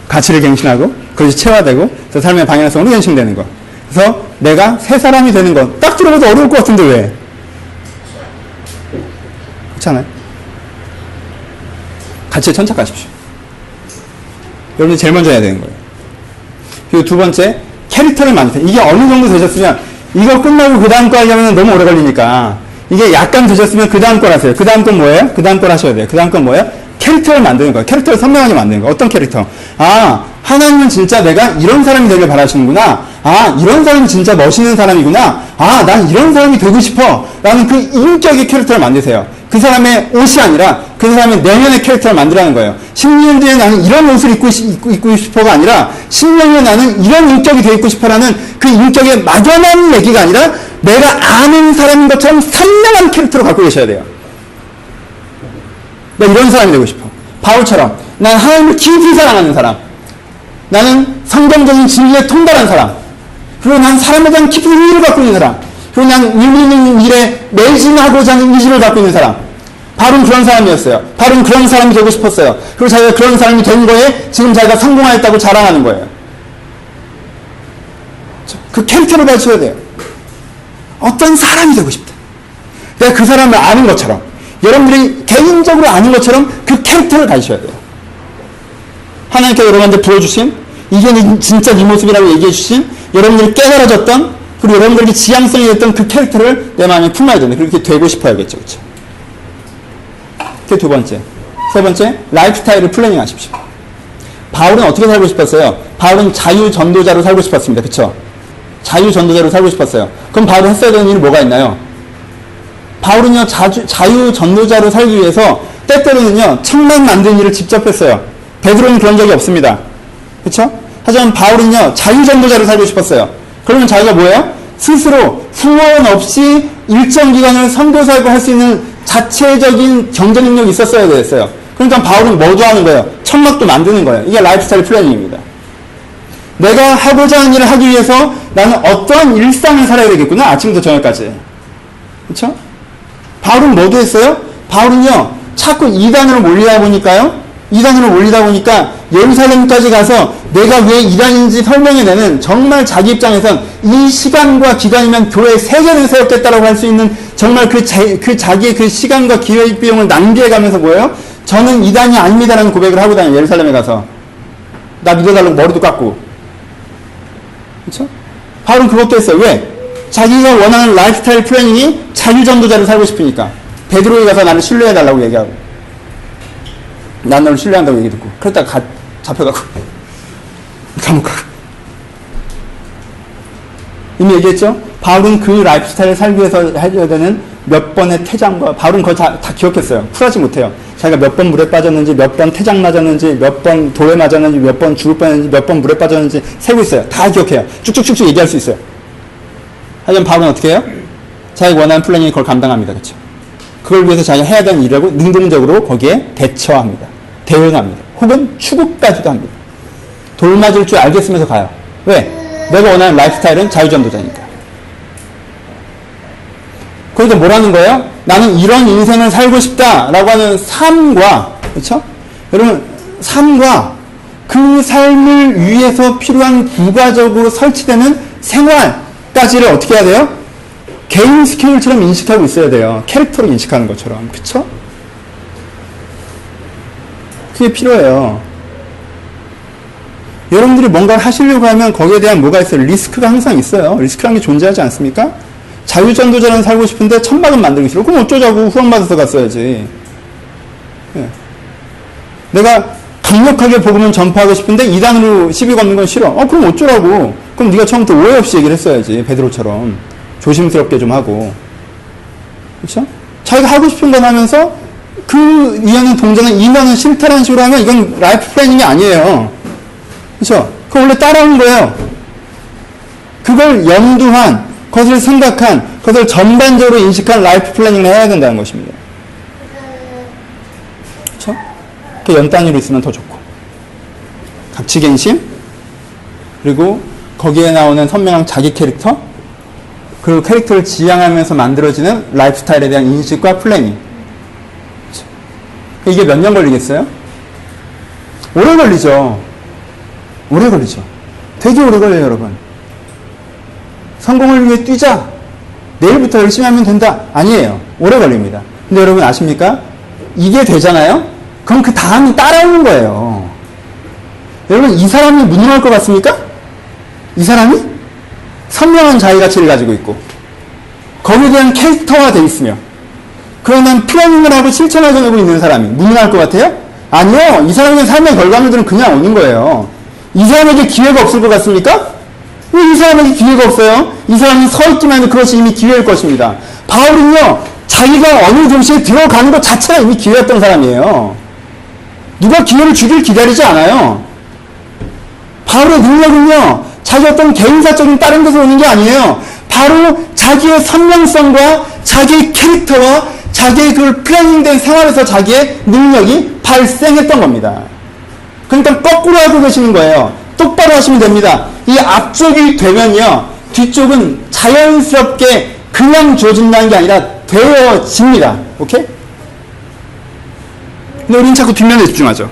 가치를 갱신하고 그것이 체화되고 그래서 삶의 방향성으로 갱신되는 거. 그래서 내가 새 사람이 되는 거. 딱 들어봐도 어려울 것 같은데 왜? 그렇잖아요? 가치에 천착하십시오. 여러분이 제일 먼저 해야 되는 거예요. 그리고 두 번째, 캐릭터를 만드세요. 이게 어느 정도 되셨으면 이거 끝나고 그 다음 거 하려면 너무 오래 걸리니까 이게 약간 되셨으면 그 다음 걸 하세요. 그 다음 건 뭐예요? 그 다음 걸 하셔야 돼요. 그 다음 건 뭐예요? 캐릭터를 만드는 거예요. 캐릭터를 선명하게 만드는 거예요. 어떤 캐릭터? 하나님은 진짜 내가 이런 사람이 되길 바라시는구나. 이런 사람이 진짜 멋있는 사람이구나. 난 이런 사람이 되고 싶어. 라는 그 인격의 캐릭터를 만드세요. 그 사람의 옷이 아니라 그 사람의 내면의 캐릭터를 만들라는 거예요. 10년 뒤에 나는 이런 옷을 입고 싶어가 아니라 10년 후에 나는 이런 인격이 되어 있고 싶어라는 그 인격의 막연한 얘기가 아니라 내가 아는 사람인 것처럼 선명한 캐릭터를 갖고 계셔야 돼요. 나 이런 사람이 되고 싶어. 바울처럼 난 하나님을 깊이 사랑하는 사람. 나는 성경적인 진리에 통달한 사람. 그리고 난 사람에 대한 깊은 의의를 갖고 있는 사람. 그리고 난 의미 있는 일에 매진하고자 하는 의지를 갖고 있는 사람. 바울은 그런 사람이었어요. 바울은 그런 사람이 되고 싶었어요. 그리고 자기가 그런 사람이 된 거에 지금 자기가 성공하였다고 자랑하는 거예요. 그 캐릭터를 가르쳐야 돼요. 어떤 사람이 되고 싶다. 내가 그 사람을 아는 것처럼 여러분들이 개인적으로 아는 것처럼 그 캐릭터를 가르쳐야 돼요. 하나님께서 여러분한테 부어주신 이게 진짜 네 모습이라고 얘기해 주신 여러분들이 깨달아졌던 그리고 여러분들에게 지향성이 됐던 그 캐릭터를 내 마음에 품어야 되는데 그렇게 되고 싶어야겠죠. 그렇죠? 그게 두 번째. 세 번째, 라이프 스타일을 플래닝 하십시오. 바울은 어떻게 살고 싶었어요? 바울은 자유전도자로 살고 싶었습니다. 그쵸? 자유전도자로 살고 싶었어요. 그럼 바울이 했어야 되는 일이 뭐가 있나요? 바울은요, 자유전도자로 살기 위해서 때때로는요, 책만 만드는 일을 직접 했어요. 베드로는 그런 적이 없습니다. 그쵸? 하지만 바울은요, 자유전도자로 살고 싶었어요. 그러면 자기가 뭐예요? 스스로 후원 없이 일정 기간을 선교사고 할 수 있는 자체적인 경제 능력이 있었어야 됐어요. 그러니까 바울은 뭐도 하는 거예요? 천막도 만드는 거예요. 이게 라이프스타일 플래닝입니다. 내가 하고자 하는 일을 하기 위해서 나는 어떠한 일상을 살아야 되겠구나. 아침부터 저녁까지. 그렇죠? 바울은 뭐도 했어요? 바울은요, 자꾸 이단으로 몰리다 보니까 예루살렘까지 가서 내가 왜 이단인지 설명해내는, 정말 자기 입장에선 이 시간과 기간이면 교회 3개를 세웠겠다라고 할 수 있는 정말 그 자기의 그 시간과 기회 비용을 낭비해가면서 뭐예요? 저는 이단이 아닙니다라는 고백을 하고 다녀요. 예루살렘에 가서. 나 믿어달라고 머리도 깎고. 그렇죠? 바울은 그것도 했어요. 왜? 자기가 원하는 라이프스타일 플래닝이 자유전도자로 살고 싶으니까. 베드로에 가서 나를 신뢰해달라고 얘기하고, 난 너를 신뢰한다고 얘기 듣고, 그러다가 잡혀가고 감옥 가고. 이미 얘기했죠? 바울은 그 라이프스타일을 살기 위해서 해줘야 되는 몇 번의 퇴장과, 바울은 그거 다 기억했어요. 쿨하지 못해요. 자기가 몇 번 물에 빠졌는지, 몇 번 퇴장 맞았는지, 몇 번 돌에 맞았는지, 몇 번 죽을 뻔했는지, 몇 번 물에 빠졌는지 세고 있어요. 다 기억해요. 쭉쭉쭉쭉 얘기할 수 있어요. 하지만 바울은 어떻게 해요? 자기가 원하는 플래닝이 그걸 감당합니다. 그렇죠? 그걸 위해서 자기가 해야 되는 일이라고 능동적으로 거기에 대처합니다. 대응합니다. 혹은 추구까지도 합니다. 돌 맞을 줄 알겠으면서 가요. 왜? 내가 원하는 라이프스타일은 자유전도자니까. 그러니까 뭐라는 거예요? 나는 이런 인생을 살고 싶다라고 하는 삶과, 그렇죠? 여러분, 삶과 그 삶을 위해서 필요한 부가적으로 설치되는 생활까지를 어떻게 해야 돼요? 개인 스케일처럼 인식하고 있어야 돼요. 캐릭터로 인식하는 것처럼. 그쵸? 그게 필요해요. 여러분들이 뭔가를 하시려고 하면 거기에 대한 뭐가 있어요? 리스크가 항상 있어요. 리스크라는 게 존재하지 않습니까? 자유전도자는 살고 싶은데 천막은 만들기 싫어. 그럼 어쩌자고 후원받아서 갔어야지. 네. 내가 강력하게 복음을 전파하고 싶은데 이단으로 시비 걷는 건 싫어. 그럼 어쩌라고. 그럼 네가 처음부터 오해 없이 얘기를 했어야지. 베드로처럼. 조심스럽게 좀 하고. 그렇죠? 자기가 하고 싶은 건 하면서 그 이하는 동작은 임하는 싫다라는 식으로 하면 이건 라이프 플래닝이 아니에요. 그렇죠? 그거 원래 따라온 거예요. 그걸 염두한, 그것을 생각한, 그것을 전반적으로 인식한 라이프 플래닝을 해야 된다는 것입니다. 그렇죠? 그 연단위로 있으면 더 좋고. 각치갱심, 그리고 거기에 나오는 선명한 자기 캐릭터, 그리고 캐릭터를 지향하면서 만들어지는 라이프스타일에 대한 인식과 플래닝. 이게 몇 년 걸리겠어요? 오래 걸리죠. 오래 걸리죠. 되게 오래 걸려요, 여러분. 성공을 위해 뛰자. 내일부터 열심히 하면 된다. 아니에요. 오래 걸립니다. 근데 여러분 아십니까? 이게 되잖아요? 그럼 그 다음이 따라오는 거예요. 여러분, 이 사람이 무능할 것 같습니까? 이 사람이? 선명한 자기가치를 가지고 있고 거기에 대한 캐릭터화 되어 있으며 그러면 플래닝을 하고 실천하고 있는 사람이 무능할 것 같아요? 아니요. 이 사람의 삶의 결과물들은 그냥 오는 거예요. 이 사람에게 기회가 없을 것 같습니까? 왜 이 사람에게 기회가 없어요? 이 사람은 서 있기만 해도 그것이 이미 기회일 것입니다. 바울은요, 자기가 어느 도시에 들어가는 것 자체가 이미 기회였던 사람이에요. 누가 기회를 주길 기다리지 않아요. 바울의 능력은요, 자기 어떤 개인사적인 다른 데서 오는 게 아니에요. 바로 자기의 선명성과 자기의 캐릭터와 자기의 그 플래닝된 생활에서 자기의 능력이 발생했던 겁니다. 그러니까 거꾸로 하고 계시는 거예요. 똑바로 하시면 됩니다. 이 앞쪽이 되면요, 뒤쪽은 자연스럽게 그냥 주어진다는 게 아니라 되어집니다. 오케이? 근데 우리는 자꾸 뒷면에 집중하죠.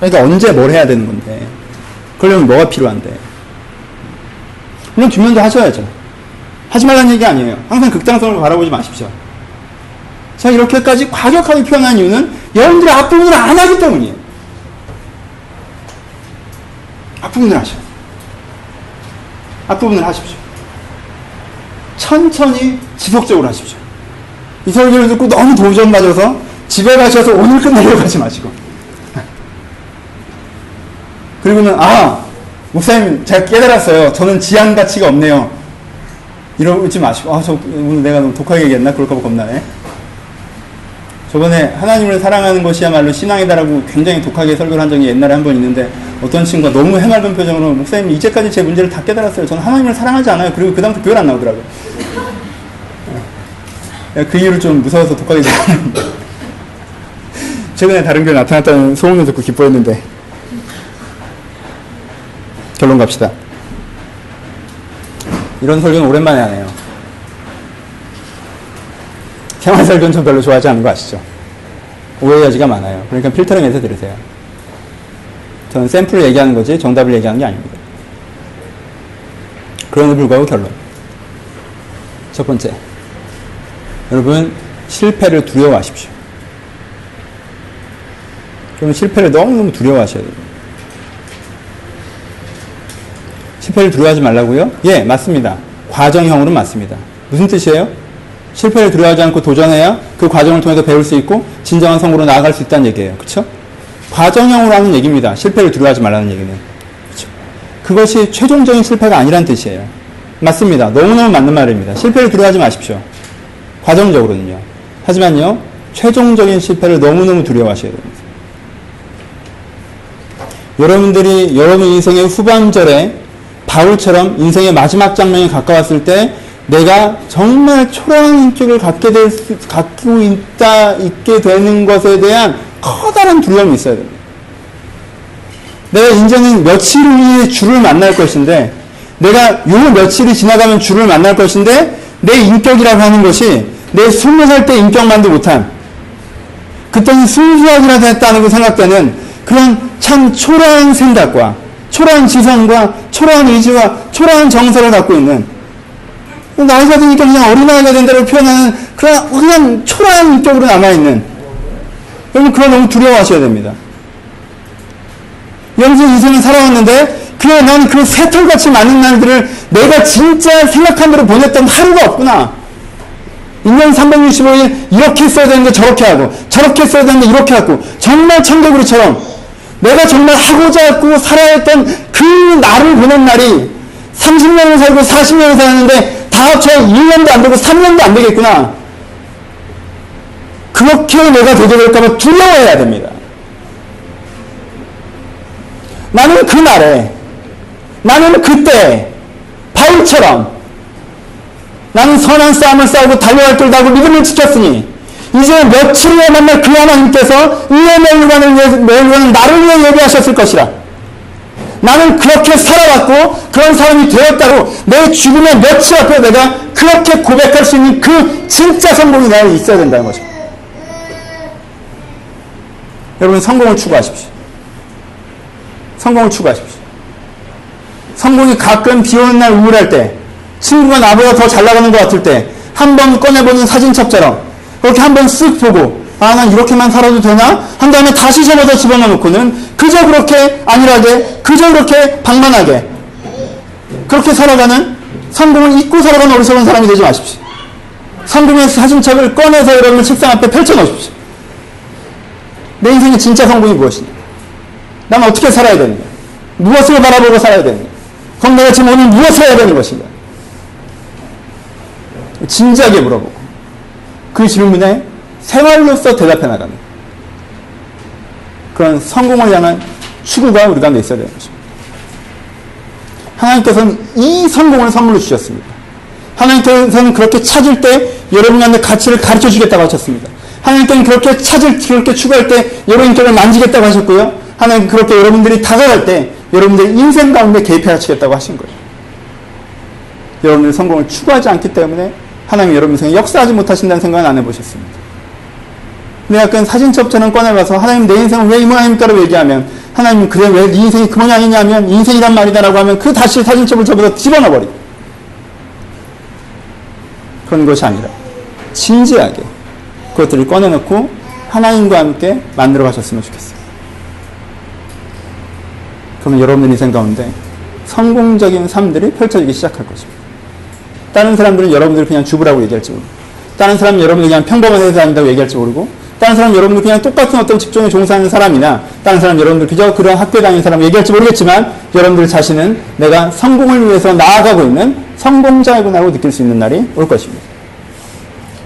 그러니까 언제 뭘 해야 되는 건데, 그러려면 뭐가 필요한데. 물론 뒷면도 하셔야죠. 하지 말라는 얘기 아니에요. 항상 극단성을 바라보지 마십시오. 제가 이렇게까지 과격하게 표현한 이유는 여러분들이 앞부분을 안 하기 때문이에요. 앞부분을 하셔야 돼요. 앞부분을 하십시오. 천천히 지속적으로 하십시오. 이 설교를 듣고 너무 도전 맞아서 집에 가셔서 오늘 끝내려고 하지 마시고. 그리고는 목사님 제가 깨달았어요. 저는 지향 가치가 없네요. 이러지 마시고 저 오늘 내가 너무 독하게 얘기했나? 그럴까봐 겁나네. 저번에 하나님을 사랑하는 것이야말로 신앙이다라고 굉장히 독하게 설교를 한 적이 옛날에 한 번 있는데 어떤 친구가 너무 해맑은 표정으로 목사님 이제까지 제 문제를 다 깨달았어요. 저는 하나님을 사랑하지 않아요. 그리고 그 다음부터 교회를 안 나오더라고요. 그 이유를 좀 무서워서 독하게 얘기했는데 최근에 다른 교회 나타났다는 소문을 듣고 기뻐했는데 결론 갑시다. 이런 설교는 오랜만에 하네요. 생활설교는 전 별로 좋아하지 않는 거 아시죠? 오해 여지가 많아요. 그러니까 필터링해서 들으세요. 저는 샘플을 얘기하는 거지 정답을 얘기하는 게 아닙니다. 그럼에도 불구하고 결론. 첫 번째, 여러분 실패를 두려워하십시오. 그러면 실패를 너무너무 두려워하셔야 돼요. 실패를 두려워하지 말라고요? 예, 맞습니다. 과정형으로는 맞습니다. 무슨 뜻이에요? 실패를 두려워하지 않고 도전해야 그 과정을 통해서 배울 수 있고 진정한 성공으로 나아갈 수 있다는 얘기예요. 그렇죠? 과정형으로 하는 얘기입니다. 실패를 두려워하지 말라는 얘기는. 그렇죠? 그것이 최종적인 실패가 아니란 뜻이에요. 맞습니다. 너무너무 맞는 말입니다. 실패를 두려워하지 마십시오. 과정적으로는요. 하지만요, 최종적인 실패를 너무너무 두려워하셔야 됩니다. 여러분들이 여러분 인생의 후반절에 바울처럼 인생의 마지막 장면이 가까웠을 때 내가 정말 초라한 인격을 갖고 있게 되는 것에 대한 커다란 두려움이 있어야 됩니다. 내가 이제는 며칠 후에 주를 만날 것인데, 내가 요 며칠이 지나가면 주를 만날 것인데, 내 인격이라고 하는 것이 내 20살 때 인격만도 못한, 그때는 순수하기라도 했다는 생각되는 그런 참 초라한 생각과 초라한 지성과 초라한 의지와 초라한 정서를 갖고 있는, 나이가 드니까 그냥 어린아이가 된다고 표현하는 그냥 초라한 인격으로 남아있는, 여러분 그거 너무 두려워하셔야 됩니다. 여러분 인생을 살아왔는데 그냥 난 그 새털같이 많은 날들을 내가 진짜 생각한 대로 보냈던 하루가 없구나. 1년 365일 이렇게 했어야 되는데 저렇게 하고, 저렇게 했어야 되는데 이렇게 하고, 정말 청개구리처럼 내가 정말 하고자 했고 살아야 했던 그 날을 보낸 날이 30년을 살고 40년을 살았는데 다 합쳐 1년도 안 되고 3년도 안 되겠구나. 그렇게 내가 되게 될까봐 두려워해야 됩니다. 나는 그 날에, 나는 그때 바울처럼 나는 선한 싸움을 싸우고 달려갈 길도 하고 믿음을 지켰으니 이제 며칠 후에 만날 그 하나님께서 의의 멸관을 나를 위해 예비하셨을 것이라. 나는 그렇게 살아왔고 그런 사람이 되었다고 내 죽음의 며칠 앞에 내가 그렇게 고백할 수 있는 그 진짜 성공이 나에 있어야 된다는 것입니다. 여러분 성공을 추구하십시오. 성공을 추구하십시오. 성공이 가끔 비 오는 날 우울할 때, 친구가 나보다 더 잘 나가는 것 같을 때 한번 꺼내보는 사진첩처럼 그렇게 한번 쓱 보고, 아, 난 이렇게만 살아도 되나? 한 다음에 다시 접어서 집어넣고는 그저 그렇게 안일하게, 그저 그렇게 방만하게 그렇게 살아가는, 성공을 잊고 살아가는 어리석은 사람이 되지 마십시오. 성공의 사진첩을 꺼내서 여러분 책상 앞에 펼쳐놓으십시오. 내 인생의 진짜 성공이 무엇이냐? 난 어떻게 살아야 되느냐? 무엇을 바라보고 살아야 되느냐? 그럼 내가 지금 오늘 무엇을 해야 되는 것인가? 진지하게 물어보고 그 질문에 생활로서 대답해 나가는 그런 성공을 향한 추구가 우리 가운데 있어야 되는 것입니다. 하나님께서는 이 성공을 선물로 주셨습니다. 하나님께서는 그렇게 찾을 때 여러분 가운데 가치를 가르쳐 주겠다고 하셨습니다. 하나님께서는 그렇게 그렇게 추구할 때 여러분 인격을 만지겠다고 하셨고요. 하나님 그렇게 여러분들이 다가갈 때 여러분들 인생 가운데 개입해 하시겠다고 하신 거예요. 여러분들이 성공을 추구하지 않기 때문에 하나님이 여러분 인생에 역사하지 못하신다는 생각은 안 해보셨습니다. 근데 약간 사진첩처럼 꺼내봐서 하나님 내 인생은 왜 이 모양입니까라고 얘기하면, 하나님 그래 왜 네 인생이 그 모양이냐 하면 인생이란 말이다라고 하면 그 다시 사진첩을 접어서 집어넣어버리고, 그런 것이 아니라 진지하게 그것들을 꺼내놓고 하나님과 함께 만들어 가셨으면 좋겠어요. 그러면 여러분들 인생 가운데 성공적인 삶들이 펼쳐지기 시작할 것입니다. 다른 사람들은 여러분들을 그냥 주부라고 얘기할지 모르고, 다른 사람은 여러분들이 그냥 평범한 회사 다닌다고 얘기할지 모르고, 다른 사람은 여러분들 그냥 똑같은 어떤 직종에 종사하는 사람이나, 다른 사람은 여러분들 그저 그런 학교에 다니는 사람 얘기할지 모르겠지만, 여러분들 자신은 내가 성공을 위해서 나아가고 있는 성공자이구나라고 느낄 수 있는 날이 올 것입니다.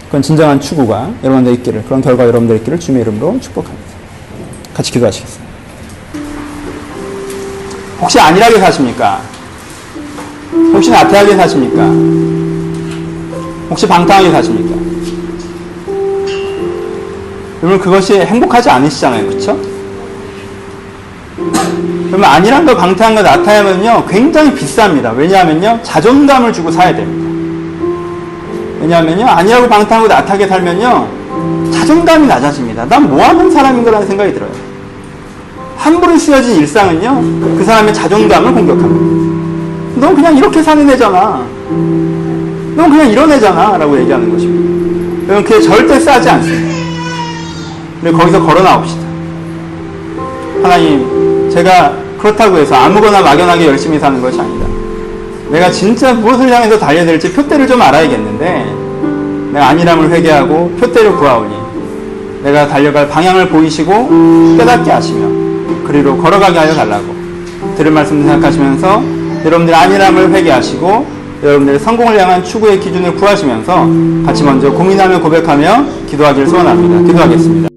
그건 진정한 추구가 여러분들 있기를, 그런 결과 여러분들 있기를 주님의 이름으로 축복합니다. 같이 기도하시겠습니다. 혹시 안일하게 사십니까? 혹시 나태하게 사십니까? 혹시 방탕하게 사십니까? 여러분 그것이 행복하지 않으시잖아요. 그렇죠? 그러면 안일한 거 방탕한 거 나타내면요 굉장히 비쌉니다. 왜냐하면요 자존감을 주고 사야 됩니다. 왜냐하면요 안일하고 방탕하고 나타하게 살면요 자존감이 낮아집니다. 난 뭐하는 사람인 거라는 생각이 들어요. 함부로 쓰여진 일상은요 그 사람의 자존감을 공격합니다. 넌 그냥 이렇게 사는 애잖아. 넌 그냥 이런 애잖아 라고 얘기하는 것입니다. 여러분 그게 절대 싸지 않습니다. 그리고 거기서 걸어 나옵시다. 하나님, 제가 그렇다고 해서 아무거나 막연하게 열심히 사는 것이 아니다. 내가 진짜 무엇을 향해서 달려야 될지 표대를 좀 알아야겠는데 내가 안일함을 회개하고 표대를 구하오니 내가 달려갈 방향을 보이시고 깨닫게 하시며 그리로 걸어가게 하여 달라고 들은 말씀 생각하시면서 여러분들 안일함을 회개하시고 여러분들의 성공을 향한 추구의 기준을 구하시면서 같이 먼저 고민하며 고백하며 기도하기를 소원합니다. 기도하겠습니다.